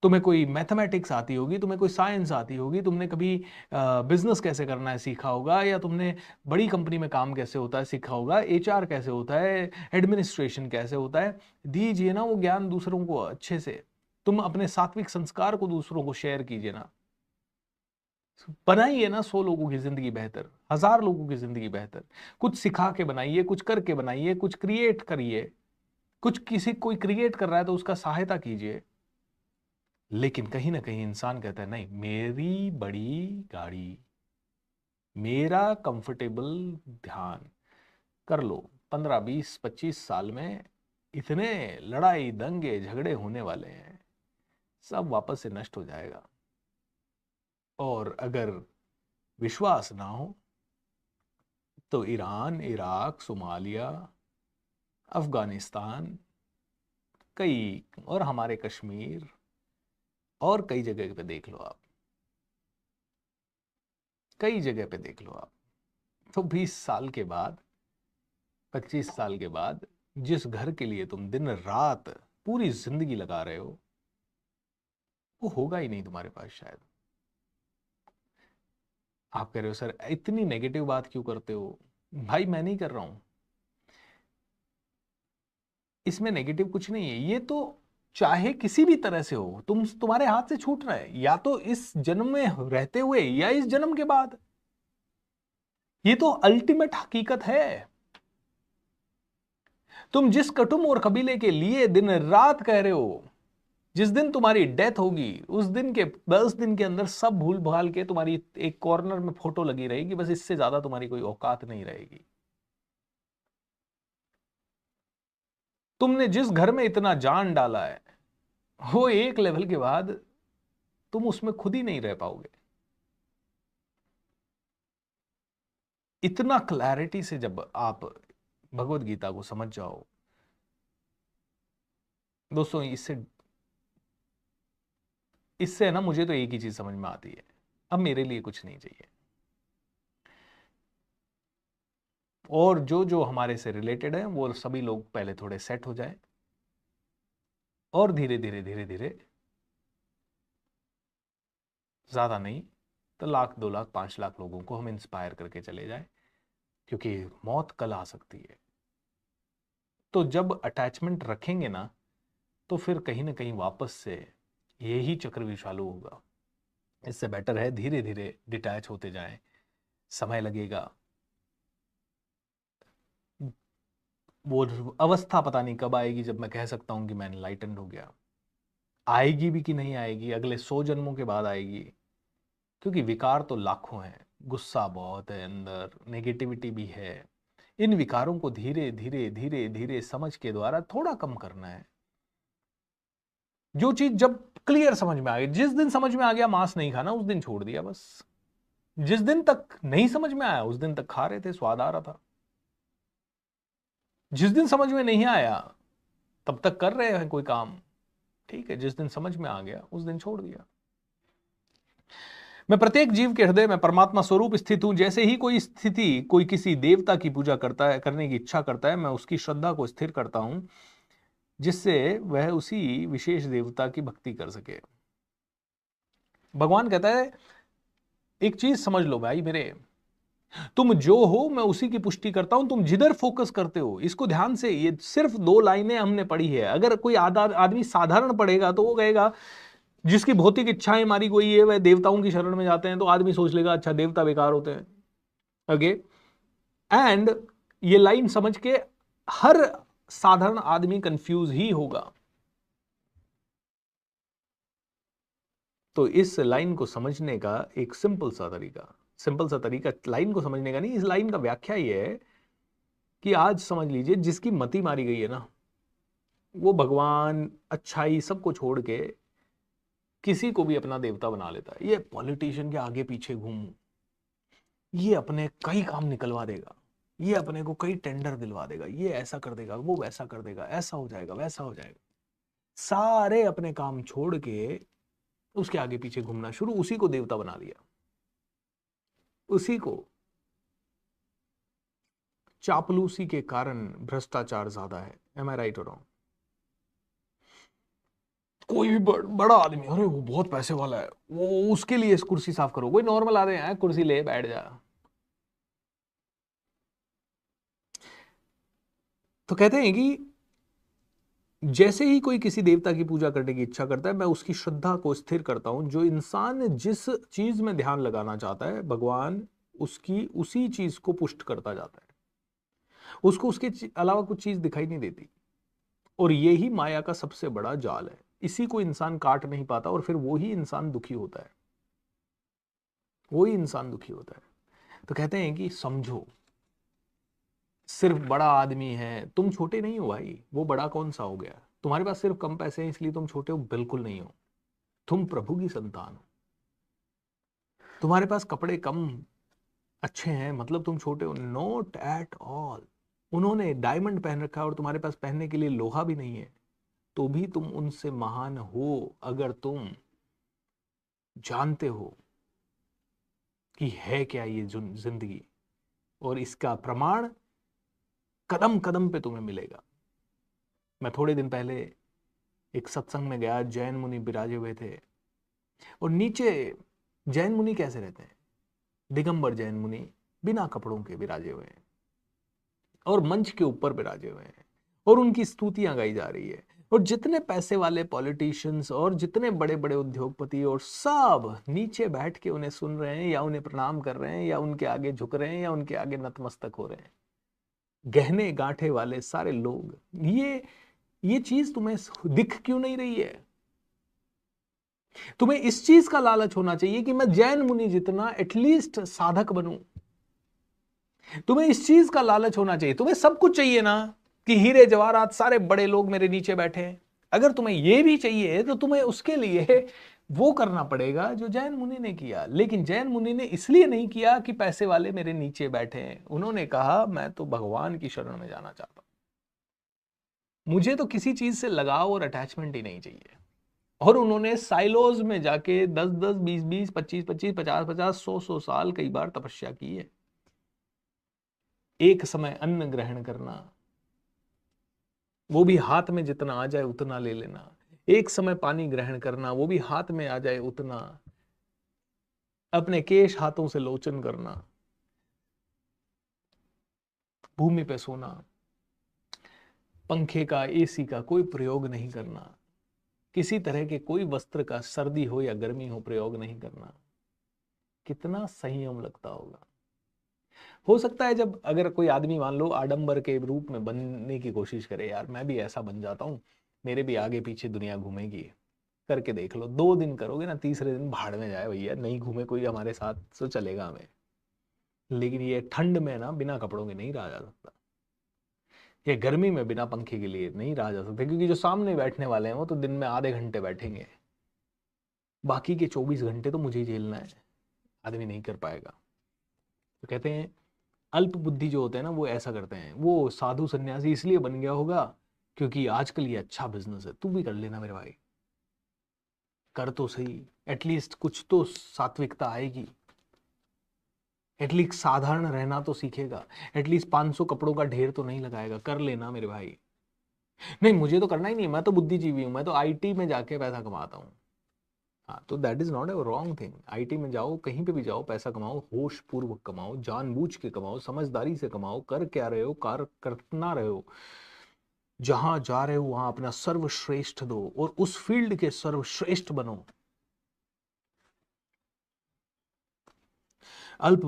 तुम्हें कोई मैथमेटिक्स आती होगी, तुम्हें कोई साइंस आती होगी, तुमने कभी बिजनेस कैसे करना है सीखा होगा, या तुमने बड़ी कंपनी में काम कैसे होता है सीखा होगा, एचआर कैसे होता है, एडमिनिस्ट्रेशन कैसे होता है। दीजिए ना वो ज्ञान दूसरों को अच्छे से। तुम अपने सात्विक संस्कार को दूसरों को शेयर कीजिए ना। बनाइए ना 100 लोगों की जिंदगी बेहतर, 1000 लोगों की जिंदगी बेहतर। कुछ सिखा के बनाइए, कुछ करके बनाइए, कुछ क्रिएट करिए। कुछ किसी कोई क्रिएट कर रहा है तो उसका सहायता कीजिए। लेकिन कहीं ना कहीं इंसान कहता है नहीं, मेरी बड़ी गाड़ी, मेरा कंफर्टेबल ध्यान। कर लो, 15 20 25 साल में इतने लड़ाई दंगे झगड़े होने वाले हैं, सब वापस से नष्ट हो जाएगा। और अगर विश्वास ना हो तो ईरान, इराक, सोमालिया, अफगानिस्तान, कई और हमारे कश्मीर और कई जगह पे देख लो आप, कई जगह पे देख लो आप। तो 20 साल के बाद, 25 साल के बाद, जिस घर के लिए तुम दिन रात पूरी जिंदगी लगा रहे हो, वो होगा ही नहीं तुम्हारे पास शायद। आप कह रहे हो सर इतनी नेगेटिव बात क्यों करते हो? भाई मैं नहीं कर रहा हूं, इसमें नेगेटिव कुछ नहीं है। ये तो चाहे किसी भी तरह से हो, तुम्हारे हाथ से छूट रहा है, या तो इस जन्म में रहते हुए या इस जन्म के बाद। ये तो अल्टीमेट हकीकत है। तुम जिस कुटुंब और कबीले के लिए दिन रात कह रहे हो, जिस दिन तुम्हारी डेथ होगी उस दिन के 10 दिन के अंदर सब भूल भाल के तुम्हारी एक कॉर्नर में फोटो लगी रहेगी, बस इससे ज्यादा तुम्हारी कोई औकात नहीं रहेगी। तुमने जिस घर में इतना जान डाला है, वो एक लेवल के बाद तुम उसमें खुद ही नहीं रह पाओगे। इतना क्लैरिटी से जब आप भगवत गीता को समझ जाओ दोस्तों, इससे इससे ना मुझे तो एक ही चीज समझ में आती है, अब मेरे लिए कुछ नहीं चाहिए। और जो जो हमारे से रिलेटेड है वो सभी लोग पहले थोड़े सेट हो जाए, और धीरे धीरे धीरे धीरे, ज्यादा नहीं तो 1 लाख 2 लाख 5 लाख लोगों को हम इंस्पायर करके चले जाए, क्योंकि मौत कल आ सकती है। तो जब अटैचमेंट रखेंगे ना, तो फिर कहीं ना कहीं वापस से यही चक्रव्यूह चालू होगा। इससे बेटर है धीरे धीरे डिटैच होते जाएं। समय लगेगा, वो अवस्था पता नहीं कब आएगी जब मैं कह सकता हूं कि मैं एनलाइटेंड हो गया। आएगी भी कि नहीं आएगी, अगले 100 जन्मों के बाद आएगी, क्योंकि विकार तो लाखों हैं, गुस्सा बहुत है अंदर, नेगेटिविटी भी है। इन विकारों को धीरे धीरे धीरे धीरे समझ के द्वारा थोड़ा कम करना है। जो चीज जब क्लियर समझ में आ गई, जिस दिन समझ में आ गया मांस नहीं खाना, उस दिन छोड़ दिया बस। जिस दिन तक नहीं समझ में आया उस दिन तक खा रहे थे, स्वाद आ रहा था। जिस दिन समझ में नहीं आया तब तक कर रहे हैं कोई काम, ठीक है। जिस दिन समझ में आ गया उस दिन छोड़ दिया। मैं प्रत्येक जीव के हृदय में परमात्मा स्वरूप स्थित हूं। जैसे ही कोई स्थिति, कोई किसी देवता की पूजा करता है, करने की इच्छा करता है, मैं उसकी श्रद्धा को स्थिर करता हूं, जिससे वह उसी विशेष देवता की भक्ति कर सके। भगवान कहता है एक चीज समझ लो भाई मेरे, तुम जो हो मैं उसी की पुष्टि करता हूं, तुम जिधर फोकस करते हो, इसको ध्यान से, ये सिर्फ 2 लाइनें हमने पढ़ी है। अगर कोई आदमी साधारण पढ़ेगा तो वो कहेगा जिसकी भौतिक इच्छाएं मारी गई है वह देवताओं की शरण में जाते हैं, तो आदमी सोच लेगा अच्छा देवता बेकार होते हैं। ओके, एंड ये लाइन समझ के हर साधारण आदमी कंफ्यूज ही होगा। तो इस लाइन को समझने का एक सिंपल सा तरीका लाइन को समझने का नहीं, इस लाइन का व्याख्या ये है कि आज समझ लीजिए जिसकी मति मारी गई है ना, वो भगवान अच्छाई सबको छोड़ के किसी को भी अपना देवता बना लेता है। ये पॉलिटिशियन के आगे पीछे घूम, ये अपने कई काम निकलवा देगा, ये अपने को कई टेंडर दिलवा देगा, ये ऐसा कर देगा, वो वैसा कर देगा, ऐसा हो जाएगा, वैसा हो जाएगा। सारे अपने काम छोड़ के उसके आगे पीछे घूमना शुरू, उसी को देवता बना दिया। उसी को चापलूसी के कारण भ्रष्टाचार ज्यादा है। एम आई राइट और रॉन्ग? कोई भी बड़ा आदमी, अरे वो बहुत पैसे वाला है, वो उसके लिए इस कुर्सी साफ करो, कोई नॉर्मल आदमी है कुर्सी ले बैठ जा। तो कहते हैं कि जैसे ही कोई किसी देवता की पूजा करने की इच्छा करता है, मैं उसकी श्रद्धा को स्थिर करता हूं। जो इंसान जिस चीज में ध्यान लगाना चाहता है, भगवान उसकी उसी चीज को पुष्ट करता जाता है, उसको उसके अलावा कुछ चीज दिखाई नहीं देती। और यही माया का सबसे बड़ा जाल है, इसी को इंसान काट नहीं पाता और फिर वही इंसान दुखी होता है, वही इंसान दुखी होता है। तो कहते हैं कि समझो, सिर्फ बड़ा आदमी है, तुम छोटे नहीं हो भाई, वो बड़ा कौन सा हो गया? तुम्हारे पास सिर्फ कम पैसे हैं इसलिए तुम छोटे हो? बिल्कुल नहीं हो, तुम प्रभु की संतान हो। तुम्हारे पास कपड़े कम अच्छे हैं मतलब तुम छोटे हो? Not at all. उन्होंने डायमंड पहन रखा है और तुम्हारे पास पहनने के लिए लोहा भी नहीं है, तो भी तुम उनसे महान हो, अगर तुम जानते हो कि है क्या ये जिंदगी। और इसका प्रमाण कदम कदम पे तुम्हें मिलेगा। मैं थोड़े दिन पहले एक सत्संग में गया, जैन मुनि विराजे हुए थे, और नीचे जैन मुनि कैसे रहते हैं, दिगंबर जैन मुनि बिना कपड़ों के विराजे हुए हैं और मंच के ऊपर विराजे हुए हैं और उनकी स्तुतियां गाई जा रही है। और जितने पैसे वाले पॉलिटिशियंस और जितने बड़े बड़े उद्योगपति और सब नीचे बैठ के उन्हें सुन रहे हैं, या उन्हें प्रणाम कर रहे हैं, या उनके आगे झुक रहे हैं, या उनके आगे नतमस्तक हो रहे हैं। गहने गांठे वाले सारे लोग। ये चीज तुम्हें दिख क्यों नहीं रही है? तुम्हें इस चीज का लालच होना चाहिए कि मैं जैन मुनि जितना एटलीस्ट साधक बनूं। तुम्हें इस चीज का लालच होना चाहिए। तुम्हें सब कुछ चाहिए ना कि हीरे जवाहरात सारे बड़े लोग मेरे नीचे बैठे हैं। अगर तुम्हें यह भी चाहिए तो तुम्हें उसके लिए वो करना पड़ेगा जो जैन मुनि ने किया। लेकिन जैन मुनि ने इसलिए नहीं किया कि पैसे वाले मेरे नीचे बैठे हैं। उन्होंने कहा मैं तो भगवान की शरण में जाना चाहता हूं, मुझे तो किसी चीज से लगाव और अटैचमेंट ही नहीं चाहिए। और उन्होंने साइलोज में जाके 10-10, 20-20, 25-25, 50-50, 100-100 साल कई बार तपस्या की है। एक समय अन्न ग्रहण करना, वो भी हाथ में जितना आ जाए उतना ले लेना। एक समय पानी ग्रहण करना, वो भी हाथ में आ जाए उतना। अपने केश हाथों से लोचन करना, भूमि पे सोना, पंखे का एसी का कोई प्रयोग नहीं करना, किसी तरह के कोई वस्त्र का सर्दी हो या गर्मी हो प्रयोग नहीं करना। कितना संयम लगता होगा। हो सकता है जब अगर कोई आदमी मान लो आडंबर के रूप में बनने की कोशिश करे, यार मैं भी ऐसा बन जाता हूं, मेरे भी आगे पीछे दुनिया घूमेगी, करके देख लो। 2 दिन करोगे ना, तीसरे दिन भाड़ में जाए भैया, नहीं घूमे कोई हमारे साथ तो चलेगा हमें। लेकिन ये ठंड में ना बिना कपड़ों के नहीं रहा जा सकता, ये गर्मी में बिना पंखे के लिए नहीं रहा जा सकता, क्योंकि जो सामने बैठने वाले हैं वो तो दिन में आधे घंटे बैठेंगे, बाकी के 24 घंटे तो मुझे ही झेलना है, आदमी नहीं कर पाएगा। तो कहते हैं अल्प बुद्धि जो होते हैं ना वो ऐसा करते हैं। वो साधु सन्यासी इसलिए बन गया होगा क्योंकि आजकल ये अच्छा बिजनेस है, तू भी कर लेना मेरे भाई, कर तो सही, एटलीस्ट कुछ तो सात्विकता आएगी, एटलीस्ट साधारण रहना तो सीखेगा, एटलीस्ट 500 कपड़ों का ढेर तो नहीं लगाएगा, कर लेना मेरे भाई। नहीं मुझे तो करना ही नहीं, मैं तो बुद्धिजीवी हूं, मैं तो आईटी में जाके पैसा कमाता हूं। हाँ, तो that is not a wrong thing. IT में जाओ, कहीं पे भी जाओ, पैसा कमाओ, होश पूर्वक कमाओ, जानबूझ के कमाओ, समझदारी से कमाओ, कर क्या रहे हो, कार करना रहे हो, जहां जा रहे हो वहां अपना सर्वश्रेष्ठ दो और उस फील्ड के सर्वश्रेष्ठ बनो। अल्प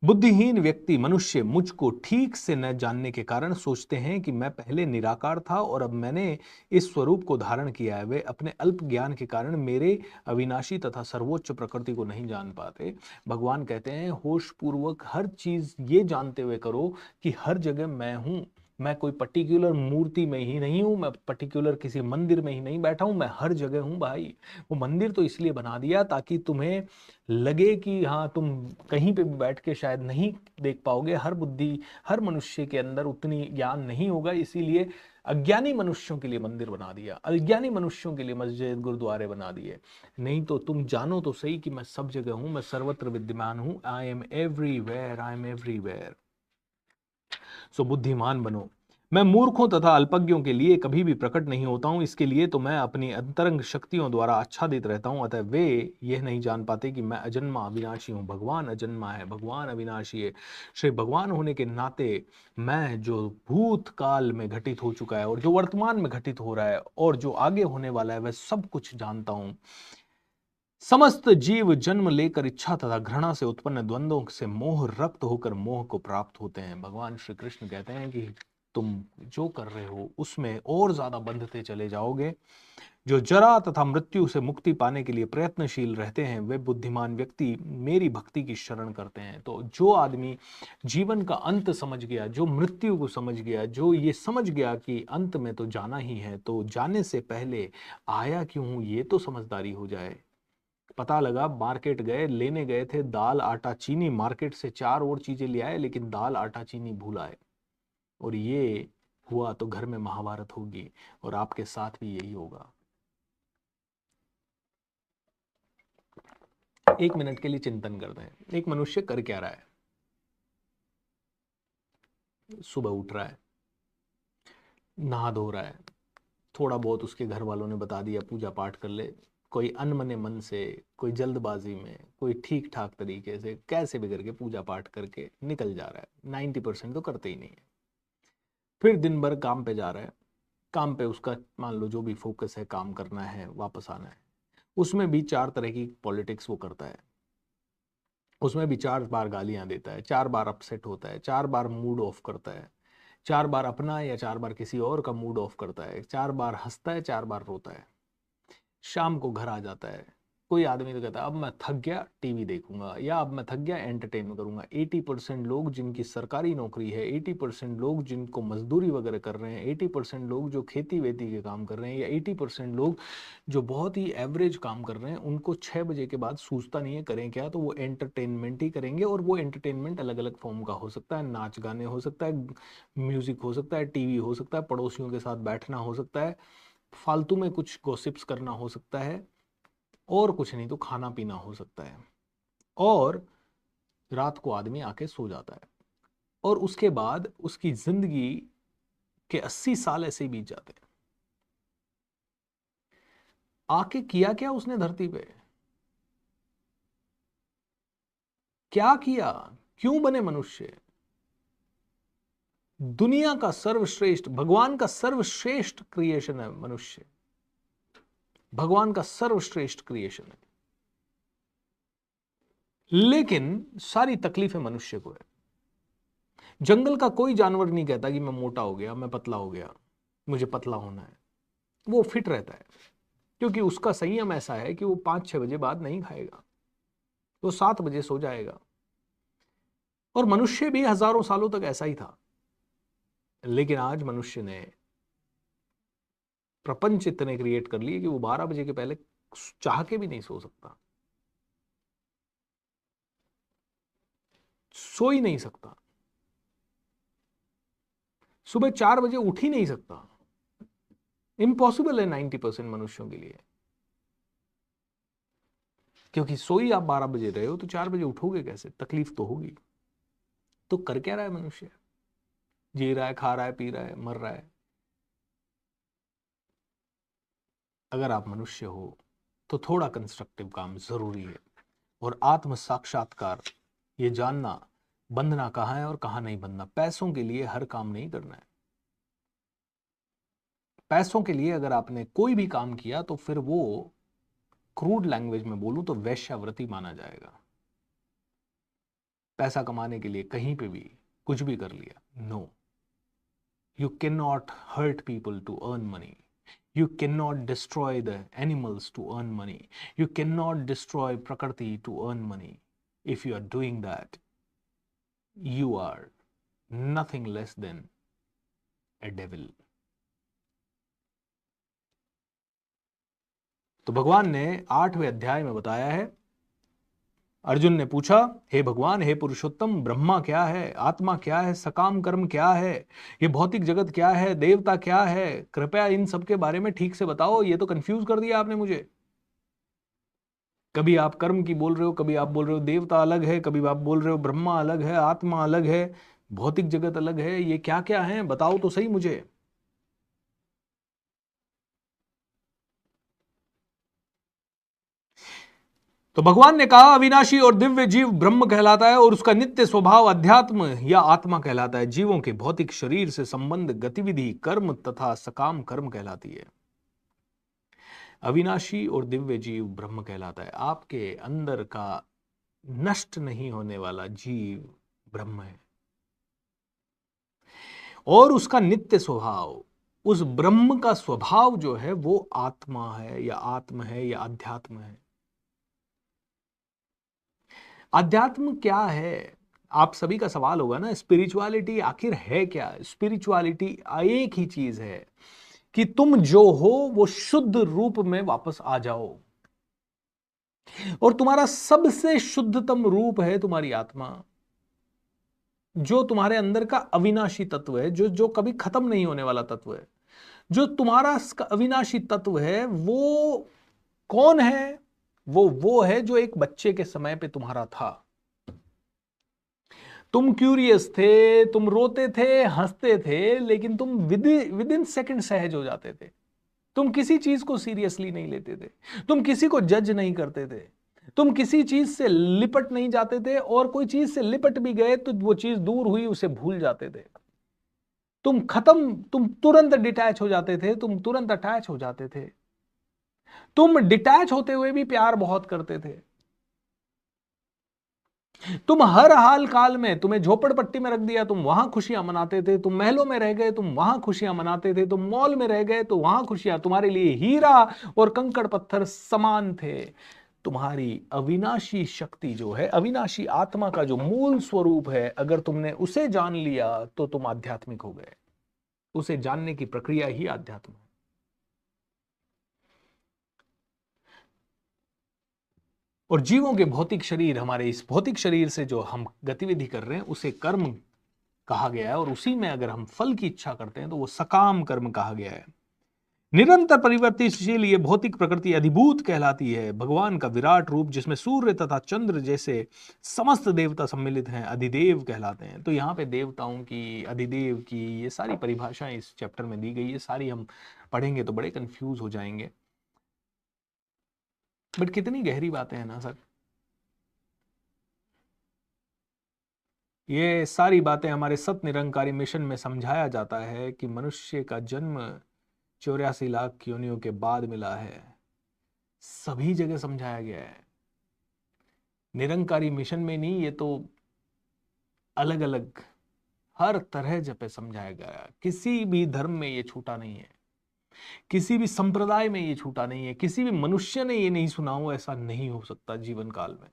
बुद्धिहीन व्यक्ति मनुष्य मुझको ठीक से न जानने के कारण सोचते हैं कि मैं पहले निराकार था और अब मैंने इस स्वरूप को धारण किया है। वे अपने अल्प ज्ञान के कारण मेरे अविनाशी तथा सर्वोच्च प्रकृति को नहीं जान पाते। भगवान कहते हैं होश पूर्वक हर चीज ये जानते हुए करो कि हर जगह मैं हूं। मैं कोई पर्टिकुलर मूर्ति में ही नहीं हूं, मैं पर्टिकुलर किसी मंदिर में ही नहीं बैठा हूं, मैं हर जगह हूं भाई। वो मंदिर तो इसलिए बना दिया ताकि तुम्हें लगे कि हाँ तुम कहीं पे भी बैठ के शायद नहीं देख पाओगे। हर मनुष्य के अंदर उतनी ज्ञान नहीं होगा, इसीलिए अज्ञानी मनुष्यों के लिए मंदिर बना दिया, अज्ञानी मनुष्यों के लिए मस्जिद गुरुद्वारे बना दिए। नहीं तो तुम जानो तो सही कि मैं सब जगह हूं, मैं सर्वत्र विद्यमान हूं। I am everywhere, I am everywhere. So बुद्धिमान बनो। मैं मूर्खों तथा अल्पज्ञों के लिए कभी भी प्रकट नहीं होता हूं, इसके लिए तो मैं अपनी अंतरंग शक्तियों द्वारा आच्छादित रहता हूं। अतः वे यह नहीं जान पाते कि मैं अजन्मा अविनाशी हूं। भगवान अजन्मा है, भगवान अविनाशी है। श्री भगवान होने के नाते मैं जो भूतकाल में घटित हो चुका है और जो वर्तमान में घटित हो रहा है और जो आगे होने वाला है वह सब कुछ जानता हूं। समस्त जीव जन्म लेकर इच्छा तथा घृणा से उत्पन्न द्वंद्वों से मोह रक्त होकर मोह को प्राप्त होते हैं। भगवान श्री कृष्ण कहते हैं कि तुम जो कर रहे हो उसमें और ज्यादा बंधते चले जाओगे। जो जरा तथा मृत्यु से मुक्ति पाने के लिए प्रयत्नशील रहते हैं वे बुद्धिमान व्यक्ति मेरी भक्ति की शरण करते हैं। तो जो आदमी जीवन का अंत समझ गया, जो मृत्यु को समझ गया, जो ये समझ गया कि अंत में तो जाना ही है, तो जाने से पहले आया क्यों हूं ये तो समझदारी हो जाए। पता लगा मार्केट गए, लेने गए थे दाल आटा चीनी, मार्केट से चार और चीजें ले आए लेकिन दाल आटा चीनी भूल आए, और ये हुआ तो घर में महाभारत होगी और आपके साथ भी यही होगा। एक मिनट के लिए चिंतन करते हैं। एक मनुष्य कर क्या रहा है? सुबह उठ रहा है, नहा धो रहा है, थोड़ा बहुत उसके घर वालों ने बता दिया पूजा पाठ कर ले, कोई अनमने मन से, कोई जल्दबाजी में, कोई ठीक ठाक तरीके से कैसे भी करके पूजा पाठ करके निकल जा रहा है। 90% तो करते ही नहीं है। फिर दिन भर काम पे जा रहा है, काम पे उसका मान लो जो भी फोकस है, काम करना है, वापस आना है। उसमें भी चार तरह की पॉलिटिक्स वो करता है, उसमें भी चार बार गालियां देता है, चार बार अपसेट होता है, चार बार मूड ऑफ करता है, चार बार अपना या चार बार किसी और का मूड ऑफ करता है, चार बार हंसता है, चार बार रोता है। शाम को घर आ जाता है। कोई आदमी तो कहता है अब मैं थक गया टीवी देखूंगा, या अब मैं थक गया एंटरटेन करूंगा। 80% लोग जिनकी सरकारी नौकरी है, 80% लोग जिनको मजदूरी वगैरह कर रहे हैं, 80% लोग जो खेती वेती के काम कर रहे हैं, या 80% लोग जो बहुत ही एवरेज काम कर रहे हैं, उनको 6 बजे के बाद सूझता नहीं है करें क्या, तो वो एंटरटेनमेंट ही करेंगे। और वो एंटरटेनमेंट अलग अलग फॉर्म का हो सकता है, नाच गाने हो सकता है, म्यूजिक हो सकता है, टीवी हो सकता है, पड़ोसियों के साथ बैठना हो सकता है, फालतू में कुछ गॉसिप्स करना हो सकता है, और कुछ नहीं तो खाना पीना हो सकता है। और रात को आदमी आके सो जाता है और उसके बाद उसकी जिंदगी के 80 साल ऐसे ही बीत जाते हैं। आके किया क्या उसने धरती पे? क्या किया? क्यों बने मनुष्य? दुनिया का सर्वश्रेष्ठ, भगवान का सर्वश्रेष्ठ क्रिएशन है मनुष्य, भगवान का सर्वश्रेष्ठ क्रिएशन है। लेकिन सारी तकलीफें मनुष्य को है। जंगल का कोई जानवर नहीं कहता कि मैं मोटा हो गया, मैं पतला हो गया, मुझे पतला होना है। वो फिट रहता है क्योंकि उसका संयम ऐसा है कि वो 5-6 बजे बाद नहीं खाएगा, वो 7 बजे सो जाएगा। और मनुष्य भी हजारों सालों तक ऐसा ही था। लेकिन आज मनुष्य ने प्रपंच इतने क्रिएट कर लिए कि वो 12 बजे के पहले चाह के भी नहीं सो सकता, सो ही नहीं सकता, सुबह 4 बजे उठ ही नहीं सकता। इम्पॉसिबल है 90% मनुष्यों के लिए, क्योंकि सोई आप 12 बजे रहे हो तो 4 बजे उठोगे कैसे? तकलीफ तो होगी। तो कर क्या रहा है मनुष्य? जी रहा है, खा रहा है, पी रहा है, मर रहा है। अगर आप मनुष्य हो तो थोड़ा कंस्ट्रक्टिव काम जरूरी है। और आत्म साक्षात्कार, ये जानना बंधना कहाँ है और कहाँ नहीं बंधना। पैसों के लिए हर काम नहीं करना है। पैसों के लिए अगर आपने कोई भी काम किया तो फिर वो, क्रूड लैंग्वेज में बोलूं तो, वैश्यावृत्ति माना जाएगा। पैसा कमाने के लिए कहीं पे भी कुछ भी कर लिया, no. You can not hurt people to earn money. You cannot destroy the animals to earn money. You cannot destroy Prakriti to earn money. If you are doing that, you are nothing less than a devil. तो भगवान ने 8वें अध्याय में बताया है। अर्जुन ने पूछा, हे भगवान, हे पुरुषोत्तम, ब्रह्मा क्या है, आत्मा क्या है, सकाम कर्म क्या है, ये भौतिक जगत क्या है, देवता क्या है, कृपया इन सब के बारे में ठीक से बताओ, ये तो कंफ्यूज कर दिया आपने मुझे। कभी आप कर्म की बोल रहे हो, कभी आप बोल रहे हो देवता अलग है, कभी आप बोल रहे हो ब्रह्मा अलग है, आत्मा अलग है, भौतिक जगत अलग है, ये क्या क्या है, बताओ तो सही मुझे। तो भगवान ने कहा, अविनाशी और दिव्य जीव ब्रह्म कहलाता है और उसका नित्य स्वभाव अध्यात्म या आत्मा कहलाता है। जीवों के भौतिक शरीर से संबंध गतिविधि कर्म तथा सकाम कर्म कहलाती है। अविनाशी और दिव्य जीव ब्रह्म कहलाता है। आपके अंदर का नष्ट नहीं होने वाला जीव ब्रह्म है, और उसका नित्य स्वभाव, उस ब्रह्म का स्वभाव जो है वो आत्मा है या आत्म है या अध्यात्म है। अध्यात्म क्या है? आप सभी का सवाल होगा ना, स्पिरिचुअलिटी आखिर है क्या? स्पिरिचुअलिटी एक ही चीज है कि तुम जो हो वो शुद्ध रूप में वापस आ जाओ, और तुम्हारा सबसे शुद्धतम रूप है तुम्हारी आत्मा, जो तुम्हारे अंदर का अविनाशी तत्व है, जो जो कभी खत्म नहीं होने वाला तत्व है। जो तुम्हारा अविनाशी तत्व है वो कौन है? वो है जो एक बच्चे के समय पे तुम्हारा था। तुम क्यूरियस थे, तुम रोते थे, हंसते थे, लेकिन तुम विद इन सेकंड सहज हो जाते थे। तुम किसी चीज को सीरियसली नहीं लेते थे, तुम किसी को जज नहीं करते थे, तुम किसी चीज से लिपट नहीं जाते थे, और कोई चीज से लिपट भी गए तो वो चीज दूर हुई उसे भूल जाते थे। तुम तुरंत डिटैच हो जाते थे, तुम तुरंत अटैच हो जाते थे। तुम डिटैच होते हुए भी प्यार बहुत करते थे। तुम हर हाल काल में, तुम्हें झोपड़पट्टी में रख दिया, तुम वहां खुशियां मनाते थे, तुम महलों में रह गए, तुम वहां खुशियां मनाते थे, तुम मॉल में रह गए तो वहां खुशियां, तुम्हारे लिए हीरा और कंकड़ पत्थर समान थे। तुम्हारी अविनाशी शक्ति जो है, अविनाशी आत्मा का जो मूल स्वरूप है, अगर तुमने उसे जान लिया तो तुम आध्यात्मिक हो गए। उसे जानने की प्रक्रिया ही आध्यात्म है। और जीवों के भौतिक शरीर, हमारे इस भौतिक शरीर से जो हम गतिविधि कर रहे हैं उसे कर्म कहा गया है, और उसी में अगर हम फल की इच्छा करते हैं तो वो सकाम कर्म कहा गया है। निरंतर परिवर्तनशील ये भौतिक प्रकृति अधिभूत कहलाती है। भगवान का विराट रूप जिसमें सूर्य तथा चंद्र जैसे समस्त देवता सम्मिलित हैं अधिदेव कहलाते हैं। तो यहाँ पे देवताओं की, अधिदेव की, ये सारी परिभाषाएं इस चैप्टर में दी गई है। सारी हम पढ़ेंगे तो बड़े कंफ्यूज हो जाएंगे, बट कितनी गहरी बातें हैं ना सर। ये सारी बातें हमारे सत्य निरंकारी मिशन में समझाया जाता है कि मनुष्य का जन्म 84 लाख योनियों के बाद मिला है। सभी जगह समझाया गया है। निरंकारी मिशन में नहीं, ये तो अलग अलग हर तरह पे समझाया गया है। किसी भी धर्म में ये छूटा नहीं है, किसी भी संप्रदाय में ये छूटा नहीं है, किसी भी मनुष्य ने ये नहीं सुना हो, ऐसा नहीं हो सकता जीवन काल में।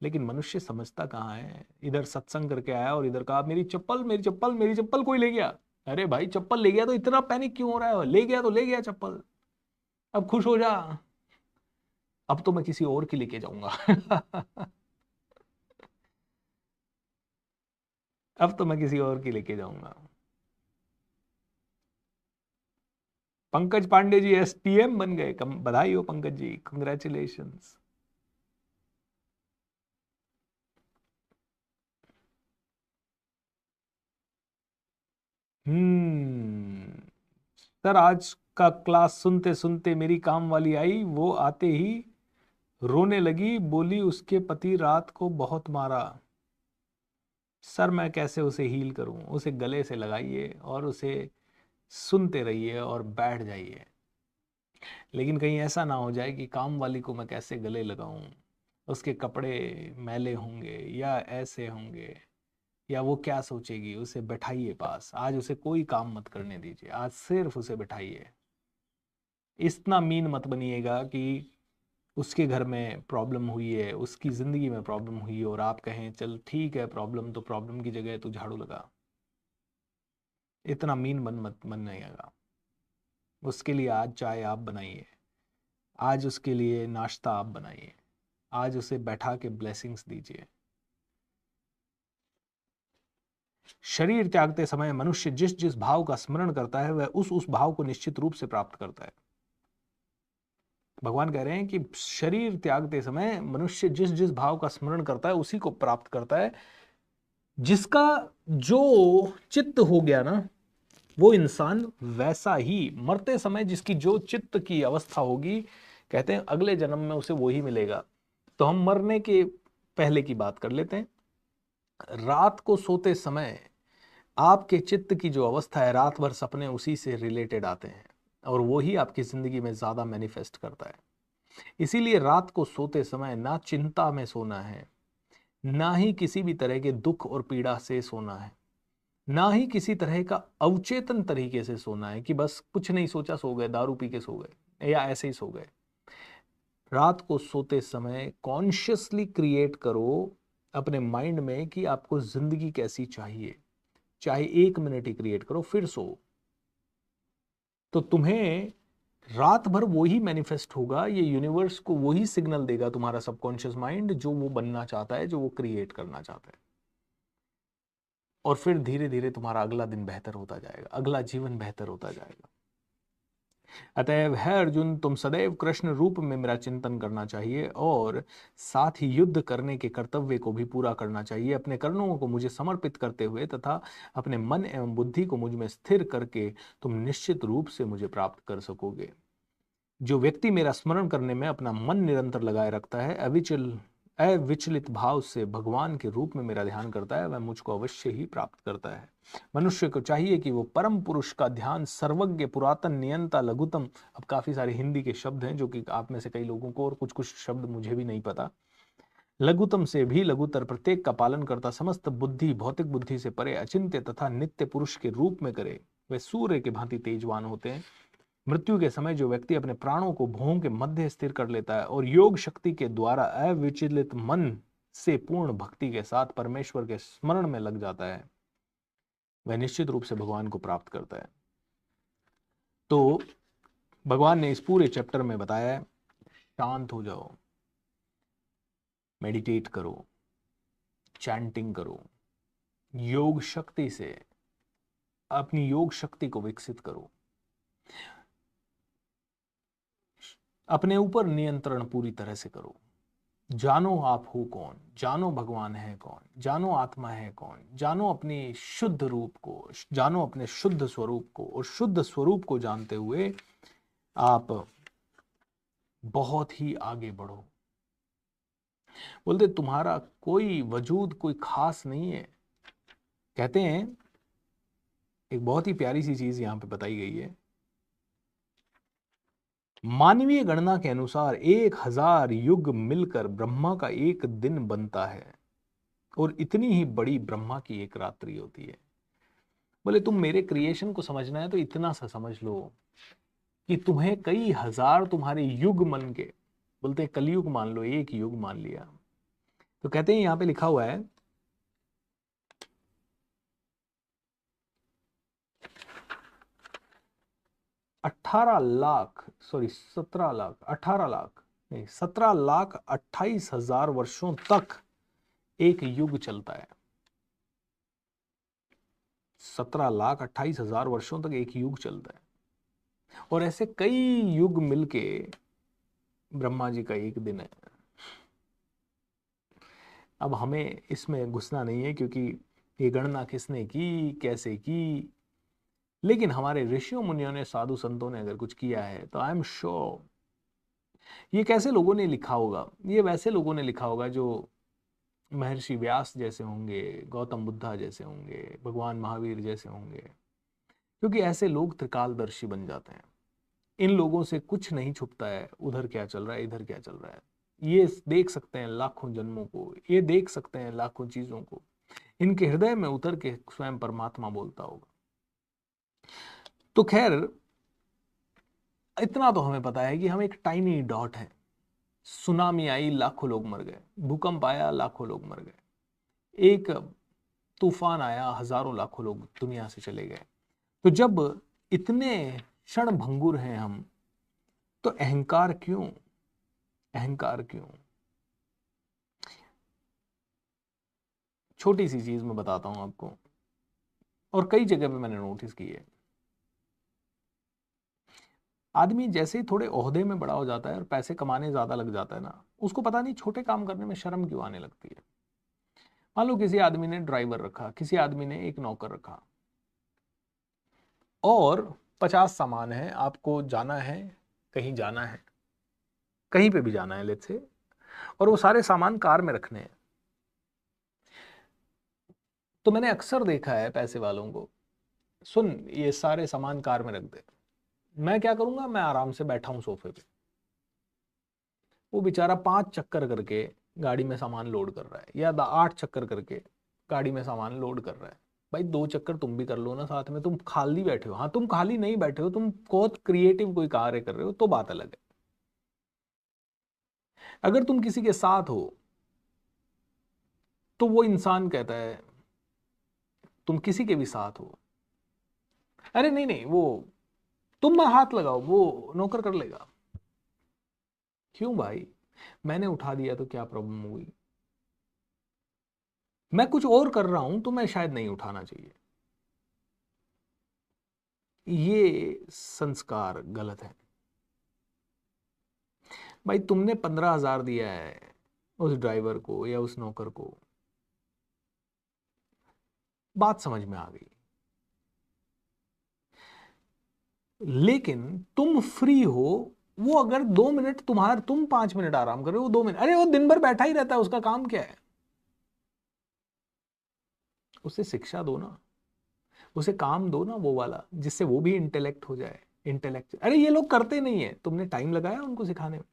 लेकिन मनुष्य समझता कहाँ है। इधर सत्संग करके आया और इधर कहा मेरी चप्पल, मेरी चप्पल, मेरी चप्पल कोई ले गया। अरे भाई, चप्पल ले गया तो इतना पैनिक क्यों हो रहा है? ले गया तो ले गया चप्पल, अब खुश हो जा। अब तो मैं किसी और की लेके जाऊंगा। अब तो मैं किसी और की लेके जाऊंगा। पंकज पांडे जी एसटीएम बन गए, बधाई हो पंकज जी, कंग्रेचुलेशंस। हम्म। सर आज का क्लास सुनते सुनते मेरी काम वाली आई, वो आते ही रोने लगी, बोली उसके पति रात को बहुत मारा। सर मैं कैसे उसे हील करूं? उसे गले से लगाइए और उसे सुनते रहिए और बैठ जाइए। लेकिन कहीं ऐसा ना हो जाए कि काम वाली को मैं कैसे गले लगाऊं, उसके कपड़े मैले होंगे या ऐसे होंगे, या वो क्या सोचेगी। उसे बैठाइए पास, आज उसे कोई काम मत करने दीजिए, आज सिर्फ उसे बैठाइए। इतना मीन मत बनिएगा कि उसके घर में प्रॉब्लम हुई है, उसकी ज़िंदगी में प्रॉब्लम हुई है और आप कहें चल ठीक है, प्रॉब्लम तो प्रॉब्लम की जगह तू झाड़ू लगा। इतना मीन मत बनिएगा। उसके लिए आज चाय आप बनाइए, आज उसके लिए नाश्ता आप बनाइए, आज उसे बैठा के ब्लेसिंग्स दीजिए। शरीर त्यागते समय मनुष्य जिस जिस भाव का स्मरण करता है वह उस भाव को निश्चित रूप से प्राप्त करता है। भगवान कह रहे हैं कि शरीर त्यागते समय मनुष्य जिस जिस भाव का स्मरण करता है उसी को प्राप्त करता है। जिसका जो चित्त हो गया ना, वो इंसान वैसा ही मरते समय जिसकी जो चित्त की अवस्था होगी, कहते हैं अगले जन्म में उसे वो ही मिलेगा। तो हम मरने के पहले की बात कर लेते हैं। रात को सोते समय आपके चित्त की जो अवस्था है, रात भर सपने उसी से रिलेटेड आते हैं और वो ही आपकी जिंदगी में ज्यादा मैनिफेस्ट करता है। इसीलिए रात को सोते समय ना चिंता में सोना है, ना ही किसी भी तरह के दुख और पीड़ा से सोना है, ना ही किसी तरह का अवचेतन तरीके से सोना है कि बस कुछ नहीं सोचा सो गए, दारू पी के सो गए या ऐसे ही सो गए। रात को सोते समय कॉन्शियसली क्रिएट करो अपने माइंड में कि आपको जिंदगी कैसी चाहिए, चाहे 1 मिनट ही क्रिएट करो, फिर सो। तो तुम्हें रात भर वो ही मैनिफेस्ट होगा, ये यूनिवर्स को वही सिग्नल देगा तुम्हारा सबकॉन्शियस माइंड, जो वो बनना चाहता है, जो वो क्रिएट करना चाहता है। और फिर धीरे धीरे तुम्हारा अगला दिन बेहतर होता जाएगा, अगला जीवन बेहतर होता जाएगा। अतएव है अर्जुन, तुम सदैव कृष्ण रूप में मेरा चिंतन करना चाहिए और साथ ही युद्ध करने के कर्तव्य को भी पूरा करना चाहिए। अपने कर्णों को मुझे समर्पित करते हुए तथा अपने मन एवं बुद्धि को मुझ में स्थिर करके तुम निश्चित रूप से मुझे प्राप्त कर सकोगे। जो व्यक्ति मेरा स्मरण करने में अपना मन निरंतर लगाए रखता है, अविचलित भाव से भगवान के रूप में मेरा ध्यान करता है, वह मुझको अवश्य ही प्राप्त करता है। मनुष्य को चाहिए कि वो परम पुरुष का ध्यान, सर्वज्ञ, पुरातन, नियंता, लघुतम, अब काफी सारे हिंदी के शब्द हैं जो कि आप में से कई लोगों को, और कुछ कुछ शब्द मुझे भी नहीं पता, लघुतम से भी लघुतर प्रत्येक का पालन करता, समस्त बुद्धि भौतिक बुद्धि से परे, अचिंत्य तथा नित्य पुरुष के रूप में करे। वे सूर्य के भांति तेजवान होते हैं। मृत्यु के समय जो व्यक्ति अपने प्राणों को भों के मध्य स्थिर कर लेता है और योग शक्ति के द्वारा अविचलित मन से पूर्ण भक्ति के साथ परमेश्वर के स्मरण में लग जाता है, वह निश्चित रूप से भगवान को प्राप्त करता है। तो भगवान ने इस पूरे चैप्टर में बताया है, शांत हो जाओ, मेडिटेट करो, चैंटिंग करो, योग शक्ति से अपनी योग शक्ति को विकसित करो, अपने ऊपर नियंत्रण पूरी तरह से करो। जानो आप हो कौन, जानो भगवान है कौन, जानो आत्मा है कौन, जानो अपनी शुद्ध रूप को, जानो अपने शुद्ध स्वरूप को, और शुद्ध स्वरूप को जानते हुए आप बहुत ही आगे बढ़ो। बोलते तुम्हारा कोई वजूद कोई खास नहीं है। कहते हैं एक बहुत ही प्यारी सी चीज यहां पे बताई गई है, मानवीय गणना के अनुसार 1000 युग मिलकर ब्रह्मा का एक दिन बनता है और इतनी ही बड़ी ब्रह्मा की एक रात्रि होती है। बोले तुम मेरे क्रिएशन को समझना है तो इतना सा समझ लो कि तुम्हें कई हजार तुम्हारे युग मन के, बोलते हैं कलयुग मान लो, एक युग मान लिया। तो कहते हैं यहां पे लिखा हुआ है 18 लाख, सॉरी 17 लाख, 18 लाख नहीं, 17,28,000 वर्षों तक एक युग चलता है। 17,28,000 वर्षों तक एक युग चलता है और ऐसे कई युग मिलके ब्रह्मा जी का एक दिन है। अब हमें इसमें घुसना नहीं है क्योंकि ये गणना किसने की, कैसे की, लेकिन हमारे ऋषियों मुनियों ने, साधु संतों ने अगर कुछ किया है तो आई एम श्योर ये कैसे लोगों ने लिखा होगा, ये वैसे लोगों ने लिखा होगा जो महर्षि व्यास जैसे होंगे, गौतम बुद्धा जैसे होंगे, भगवान महावीर जैसे होंगे, क्योंकि ऐसे लोग त्रिकालदर्शी बन जाते हैं। इन लोगों से कुछ नहीं छुपता है, उधर क्या चल रहा है, इधर क्या चल रहा है। ये देख सकते हैं लाखों जन्मों को, ये देख सकते हैं लाखों चीजों को। इनके हृदय में उतर के स्वयं परमात्मा बोलता होगा। तो खैर, इतना तो हमें पता है कि हम एक टाइनी डॉट हैं। सुनामी आई, लाखों लोग मर गए। भूकंप आया, लाखों लोग मर गए। एक तूफान आया, हजारों लाखों लोग दुनिया से चले गए। तो जब इतने क्षण भंगुर हैं हम, तो अहंकार क्यों? अहंकार क्यों? छोटी सी चीज मैं बताता हूं आपको, और कई जगह पे मैंने नोटिस की है। आदमी जैसे ही थोड़े ओहदे में बड़ा हो जाता है और पैसे कमाने ज्यादा लग जाता है ना, उसको पता नहीं छोटे काम करने में शर्म क्यों आने लगती है। मान लो किसी आदमी ने ड्राइवर रखा, किसी आदमी ने एक नौकर रखा, और 50 सामान है, आपको जाना है, कहीं जाना है, कहीं पे भी जाना है लेट्स से, और वो सारे सामान कार में रखने हैं। तो मैंने अक्सर देखा है पैसे वालों को, सुन ये सारे सामान कार में रख दे, मैं क्या करूंगा, मैं आराम से बैठा हूं सोफे पे। वो बेचारा 5 चक्कर करके गाड़ी में सामान लोड कर रहा है, या 8 चक्कर करके गाड़ी में सामान लोड कर रहा है। भाई 2 चक्कर तुम भी कर लो ना साथ में, तुम खाली बैठे हो। हाँ तुम खाली नहीं बैठे हो, तुम बहुत क्रिएटिव कोई कार्य कर रहे हो, तो बात अलग है। अगर तुम किसी के साथ हो तो वो इंसान कहता है, तुम किसी के भी साथ हो, अरे नहीं नहीं वो तुम हाथ लगाओ, वो नौकर कर लेगा। क्यों भाई? मैंने उठा दिया तो क्या प्रॉब्लम हुई? मैं कुछ और कर रहा हूं तो मैं शायद नहीं उठाना चाहिए। ये संस्कार गलत है। भाई तुमने 15,000 दिया है उस ड्राइवर को या उस नौकर को, बात समझ में आ गई। लेकिन तुम फ्री हो, वो अगर 2 मिनट तुम 5 मिनट आराम कर रहे हो, 2 मिनट, अरे वो दिन भर बैठा ही रहता है, उसका काम क्या है? उसे शिक्षा दो ना, उसे काम दो ना वो वाला, जिससे वो भी इंटेलेक्ट हो जाए। इंटेलेक्ट, अरे ये लोग करते नहीं है, तुमने टाइम लगाया उनको सिखाने में?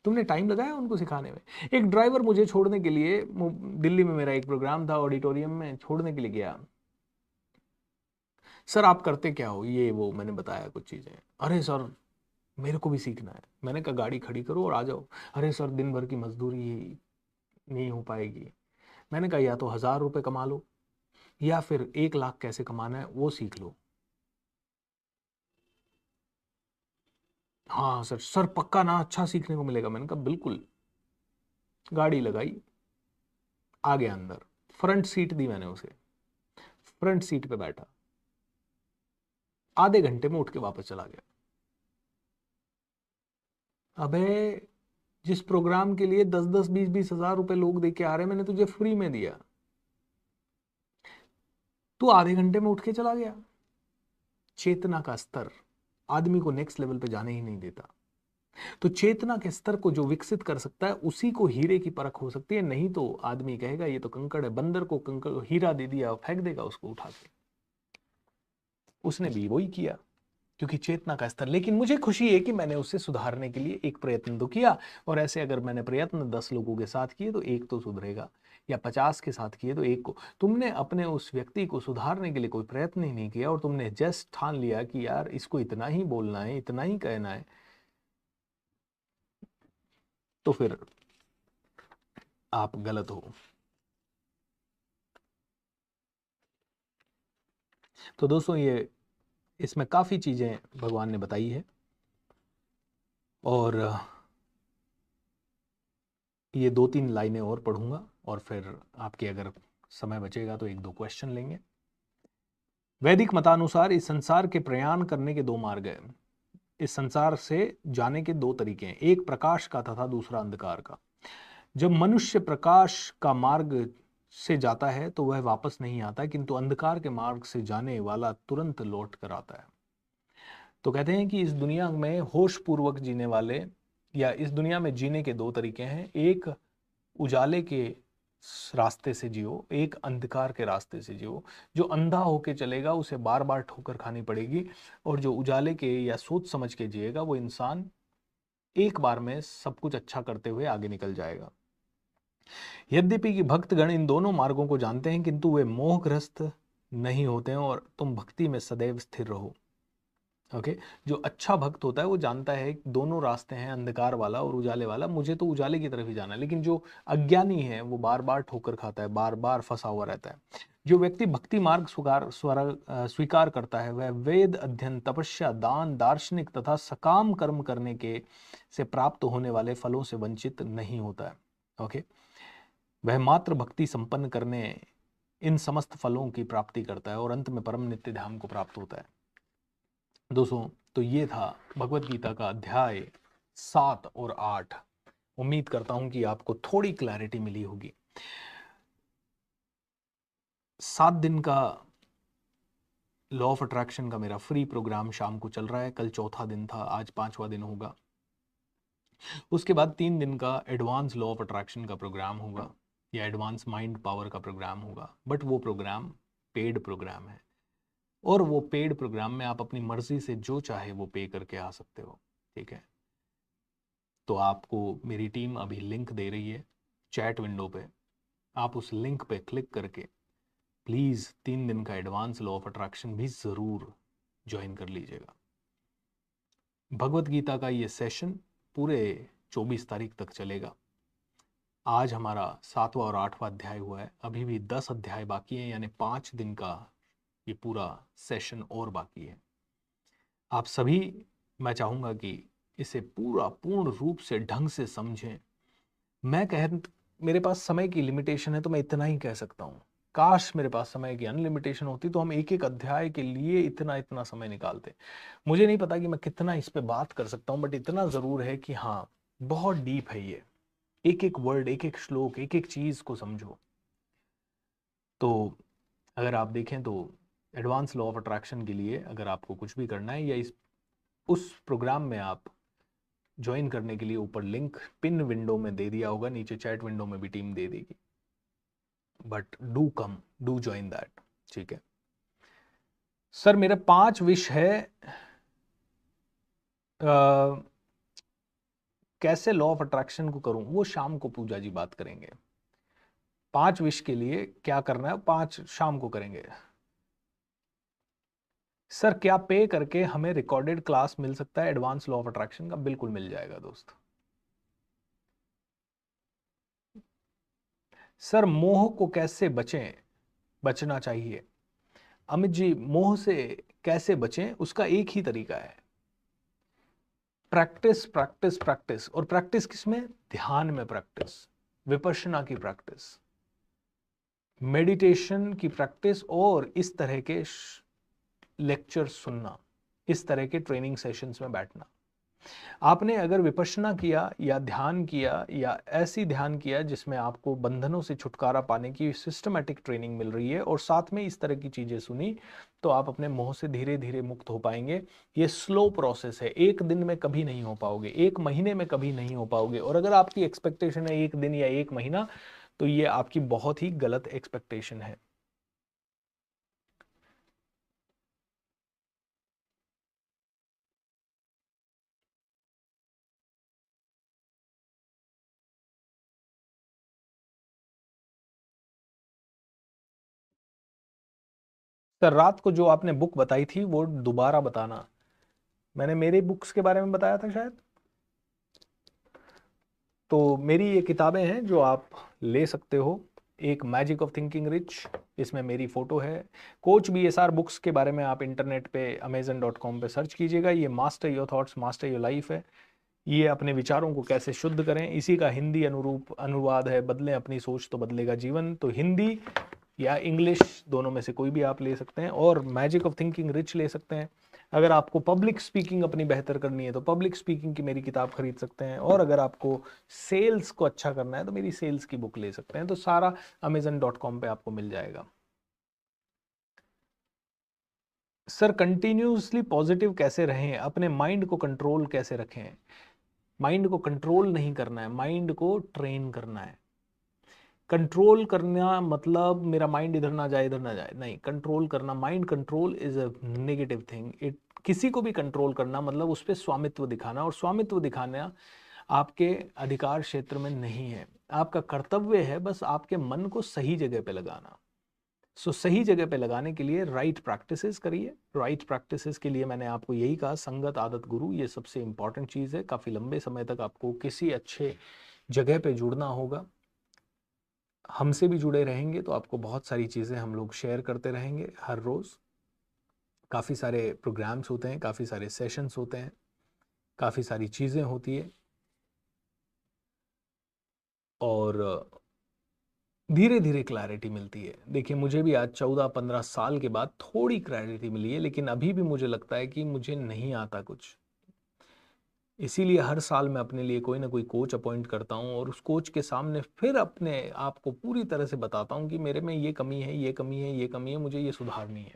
तुमने टाइम लगाया उनको सिखाने में? एक ड्राइवर मुझे छोड़ने के लिए, दिल्ली में मेरा एक प्रोग्राम था, ऑडिटोरियम में छोड़ने के लिए गया। सर आप करते क्या हो, ये वो मैंने बताया कुछ चीजें। अरे सर मेरे को भी सीखना है। मैंने कहा गाड़ी खड़ी करो और आ जाओ। अरे सर दिन भर की मजदूरी नहीं हो पाएगी। मैंने कहा या तो 1,000 रुपये कमा लो, या फिर 1 लाख कैसे कमाना है वो सीख लो। हाँ सर, सर पक्का ना, अच्छा सीखने को मिलेगा। मैंने कहा बिल्कुल। गाड़ी लगाई, आ गया अंदर, फ्रंट सीट दी मैंने उसे, फ्रंट सीट पे बैठा, आधे घंटे में उठ के वापस चला गया। अबे जिस प्रोग्राम के लिए 10-10 20-20 हजार रुपए लोग दे के आ रहे हैं, मैंने तुझे फ्री में दिया, तू आधे घंटे में उठ के चला गया। चेतना का स्तर आदमी को नेक्स्ट लेवल पे जाने ही नहीं देता। तो चेतना के स्तर को जो विकसित कर सकता है, उसी को हीरे की परख हो सकती है। नहीं तो आदमी कहेगा ये तो कंकड़ है, बंदर को कंकड़ हीरा दे दिया, फेंक देगा उसको उठा के। उसने भी वही किया, क्योंकि चेतना का स्तर। लेकिन मुझे खुशी है कि मैंने उसे सुधारने के लिए एक प्रयत्न तो किया, और ऐसे अगर मैंने प्रयत्न 10 लोगों के साथ किए तो एक तो सुधरेगा, या 50 के साथ किए तो एक को। तुमने अपने उस व्यक्ति को सुधारने के लिए कोई प्रयत्न ही नहीं किया, और तुमने जस्ट ठान लिया कि यार इसको इतना ही बोलना है, इतना ही कहना है, तो फिर आप गलत हो। तो दोस्तों ये, इसमें काफी चीजें भगवान ने बताई है, और ये 2-3 लाइनें और पढ़ूंगा, और फिर आपके अगर समय बचेगा तो 1-2 क्वेश्चन लेंगे। वैदिक मतानुसार इस संसार के प्रयाण करने के 2 मार्ग हैं। इस संसार से जाने के 2 तरीके हैं, एक प्रकाश का तथा दूसरा अंधकार का। जब मनुष्य प्रकाश का मार्ग से जाता है तो वह वापस नहीं आता, किंतु अंधकार के मार्ग से जाने वाला तुरंत लौट कर आता है। तो कहते हैं कि इस दुनिया में होश पूर्वक जीने वाले, या इस दुनिया में जीने के दो तरीके हैं। एक उजाले के रास्ते से जियो, एक अंधकार के रास्ते से जियो। जो अंधा होके चलेगा उसे बार बार ठोकर खानी पड़ेगी, और जो उजाले के या सोच समझ के जिएगा वो इंसान एक बार में सब कुछ अच्छा करते हुए आगे निकल जाएगा। यद्यपि कि भक्तगण इन दोनों मार्गों को जानते हैं, किंतु वे मोहग्रस्त नहीं होते हैं, और तुम भक्ति में सदैव स्थिर रहो। ओके, जो अच्छा भक्त होता है वो जानता है कि दोनों रास्ते हैं, अंधकार वाला और उजाले वाला, मुझे तो उजाले की तरफ ही जाना है। लेकिन जो अज्ञानी है वो बार बार ठोकर खाता है, बार बार फंसा हुआ रहता है। जो व्यक्ति भक्ति मार्ग स्वीकार करता है वह वेद अध्ययन, तपस्या, दान, दार्शनिक तथा सकाम कर्म करने के से प्राप्त होने वाले फलों से वंचित नहीं होता है। ओके, वह मात्र भक्ति संपन्न करने इन समस्त फलों की प्राप्ति करता है और अंत में परम नित्य धाम को प्राप्त होता है। दोस्तों, तो ये था भगवत गीता का अध्याय 7 और 8। उम्मीद करता हूं कि आपको थोड़ी क्लैरिटी मिली होगी। 7 दिन का लॉ ऑफ अट्रैक्शन का मेरा फ्री प्रोग्राम शाम को चल रहा है। कल चौथा दिन था, आज 5वां दिन होगा। उसके बाद 3 दिन का एडवांस लॉ ऑफ अट्रैक्शन का प्रोग्राम होगा, या एडवांस माइंड पावर का प्रोग्राम होगा। बट वो प्रोग्राम पेड प्रोग्राम है, और वो पेड प्रोग्राम में आप अपनी मर्जी से जो चाहे वो पे करके आ सकते हो। ठीक है, तो आपको मेरी टीम अभी लिंक दे रही है चैट विंडो पे, आप उस लिंक पे क्लिक करके प्लीज़ 3 दिन का एडवांस लॉ ऑफ अट्रैक्शन भी ज़रूर ज्वाइन कर लीजिएगा। भगवत गीता का ये सेशन पूरे 24 तारीख तक चलेगा। आज हमारा 7वां और 8वां अध्याय हुआ है, अभी भी 10 अध्याय बाकी हैं, यानी 5 दिन का ये पूरा सेशन और बाकी है। आप सभी, मैं चाहूँगा कि इसे पूर्ण रूप से ढंग से समझें। मेरे पास समय की लिमिटेशन है तो मैं इतना ही कह सकता हूँ। काश मेरे पास समय की अनलिमिटेशन होती तो हम एक एक अध्याय के लिए इतना समय निकालते। मुझे नहीं पता कि मैं कितना इस पे बात कर सकता हूँ, बट इतना ज़रूर है कि हाँ, बहुत डीप है ये। एक एक वर्ड, एक एक श्लोक, एक एक चीज़ को समझो। तो अगर आप देखें तो एडवांस लॉ ऑफ अट्रैक्शन के लिए अगर आपको कुछ भी करना है, या उस प्रोग्राम में आप ज्वाइन करने के लिए ऊपर लिंक पिन विंडो में दे दिया होगा, नीचे चैट विंडो में भी टीम दे देगी। But do come, do join that. ठीक है सर, मेरे 5 विश है, कैसे लॉ ऑफ अट्रैक्शन को करूं वो शाम को पूजा जी बात करेंगे। 5 विश के लिए क्या करना है 5 शाम को करेंगे। सर, क्या पे करके हमें रिकॉर्डेड क्लास मिल सकता है एडवांस लॉ ऑफ अट्रैक्शन का? बिल्कुल मिल जाएगा दोस्त। सर, मोह को कैसे बचना चाहिए? अमित जी, मोह से कैसे बचें उसका एक ही तरीका है, प्रैक्टिस प्रैक्टिस प्रैक्टिस। और प्रैक्टिस किसमें? ध्यान में प्रैक्टिस, विपश्यना की प्रैक्टिस, मेडिटेशन की प्रैक्टिस, और इस तरह के लेक्चर सुनना, इस तरह के ट्रेनिंग सेशंस में बैठना। आपने अगर विपश्यना किया या ध्यान किया या ऐसी ध्यान किया जिसमें आपको बंधनों से छुटकारा पाने की सिस्टमैटिक ट्रेनिंग मिल रही है, और साथ में इस तरह की चीजें सुनी, तो आप अपने मोह से धीरे धीरे मुक्त हो पाएंगे। ये स्लो प्रोसेस है, एक दिन में कभी नहीं हो पाओगे, एक महीने में कभी नहीं हो पाओगे। और अगर आपकी एक्सपेक्टेशन है 1 दिन या 1 महीना, तो ये आपकी बहुत ही गलत एक्सपेक्टेशन है। सर, रात को जो आपने बुक बताई थी वो दोबारा बताना। मैंने मेरे बुक्स के बारे में बताया था शायद। तो मेरी ये किताबें हैं जो आप ले सकते हो। एक मैजिक ऑफ थिंकिंग रिच, इसमें मेरी फोटो है। कोच BSR बुक्स के बारे में आप इंटरनेट पे amazon.com पे सर्च कीजिएगा। ये master your thoughts master your life है। ये अपने विचारों को कैसे शुद्ध करें, इसी का हिंदी अनुवाद है, बदलें अपनी सोच तो बदलेगा जीवन। तो हिंदी या इंग्लिश, दोनों में से कोई भी आप ले सकते हैं। और मैजिक ऑफ थिंकिंग रिच ले सकते हैं। अगर आपको पब्लिक स्पीकिंग अपनी बेहतर करनी है तो पब्लिक स्पीकिंग की मेरी किताब खरीद सकते हैं। और अगर आपको सेल्स को अच्छा करना है तो मेरी सेल्स की बुक ले सकते हैं। तो सारा amazon.com पे आपको मिल जाएगा। सर कंटिन्यूसली पॉजिटिव कैसे रहें, अपने माइंड को कंट्रोल कैसे रखें? माइंड को कंट्रोल नहीं करना है, माइंड को ट्रेन करना है। कंट्रोल करना मतलब मेरा माइंड इधर ना जाए इधर ना जाए, नहीं। कंट्रोल करना, mind control is a negative thing. It किसी को भी कंट्रोल करना मतलब उस पर स्वामित्व दिखाना, और स्वामित्व दिखाना आपके अधिकार क्षेत्र में नहीं है। आपका कर्तव्य है बस आपके मन को सही जगह पे लगाना। सही जगह पे लगाने के लिए राइट प्रैक्टिसेस करिए। राइट प्रैक्टिसेस के लिए मैंने आपको यही कहा, संगत, आदत, गुरु, ये सबसे इंपॉर्टेंट चीज़ है। काफ़ी लंबे समय तक आपको किसी अच्छे जगह पे जुड़ना होगा। हमसे भी जुड़े रहेंगे तो आपको बहुत सारी चीज़ें हम लोग शेयर करते रहेंगे हर रोज़। काफ़ी सारे प्रोग्राम्स होते हैं, काफ़ी सारे सेशंस होते हैं, काफ़ी सारी चीज़ें होती है। और धीरे धीरे क्लैरिटी मिलती है। देखिए मुझे भी आज 14-15 साल के बाद थोड़ी क्लैरिटी मिली है, लेकिन अभी भी मुझे लगता है कि मुझे नहीं आता कुछ। इसीलिए हर साल मैं अपने लिए कोई ना कोई कोच अपॉइंट करता हूँ और उस कोच के सामने फिर अपने आप को पूरी तरह से बताता हूँ कि मेरे में ये कमी है, ये कमी है, ये कमी है, मुझे ये सुधारनी है।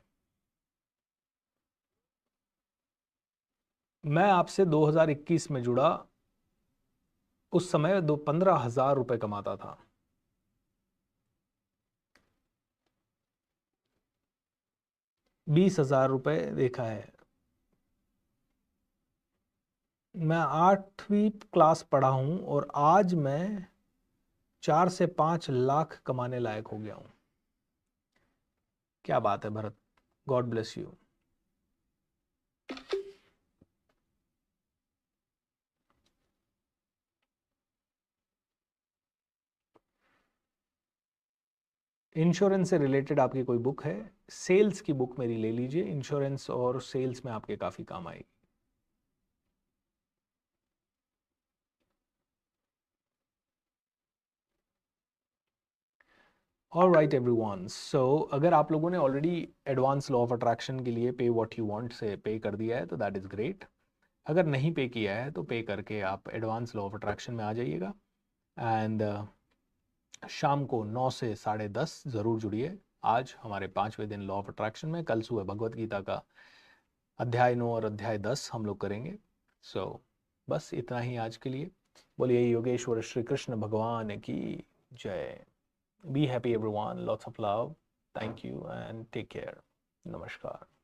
मैं आपसे 2021 में जुड़ा, उस समय 15,000 रुपये कमाता था। ₹20,000 देखा है। मैं 8वीं क्लास पढ़ा हूं और आज मैं 4 से 5 लाख कमाने लायक हो गया हूं। क्या बात है Bharat, God bless you. Insurance से रिलेटेड आपकी कोई बुक है? सेल्स की बुक मेरी ले लीजिए, इंश्योरेंस और सेल्स में आपके काफ़ी काम आएगी। ऑल राइट एवरीवन, सो अगर आप लोगों ने already advance law of attraction के लिए पे व्हाट यू वांट से पे कर दिया है तो दैट इज़ ग्रेट। अगर नहीं पे किया है तो पे करके आप एडवांस लॉ ऑफ अट्रैक्शन में आ जाइएगा। एंड शाम को 9 से 10:30 ज़रूर जुड़िए आज हमारे 5वें दिन लॉ ऑफ अट्रैक्शन में। कल सुबह भगवत गीता का अध्याय 9 और अध्याय 10 हम लोग करेंगे। बस इतना ही आज के लिए। बोलिए योगेश्वर श्री कृष्ण भगवान की जय। Be happy everyone, lots of love, thank you and take care. नमस्कार।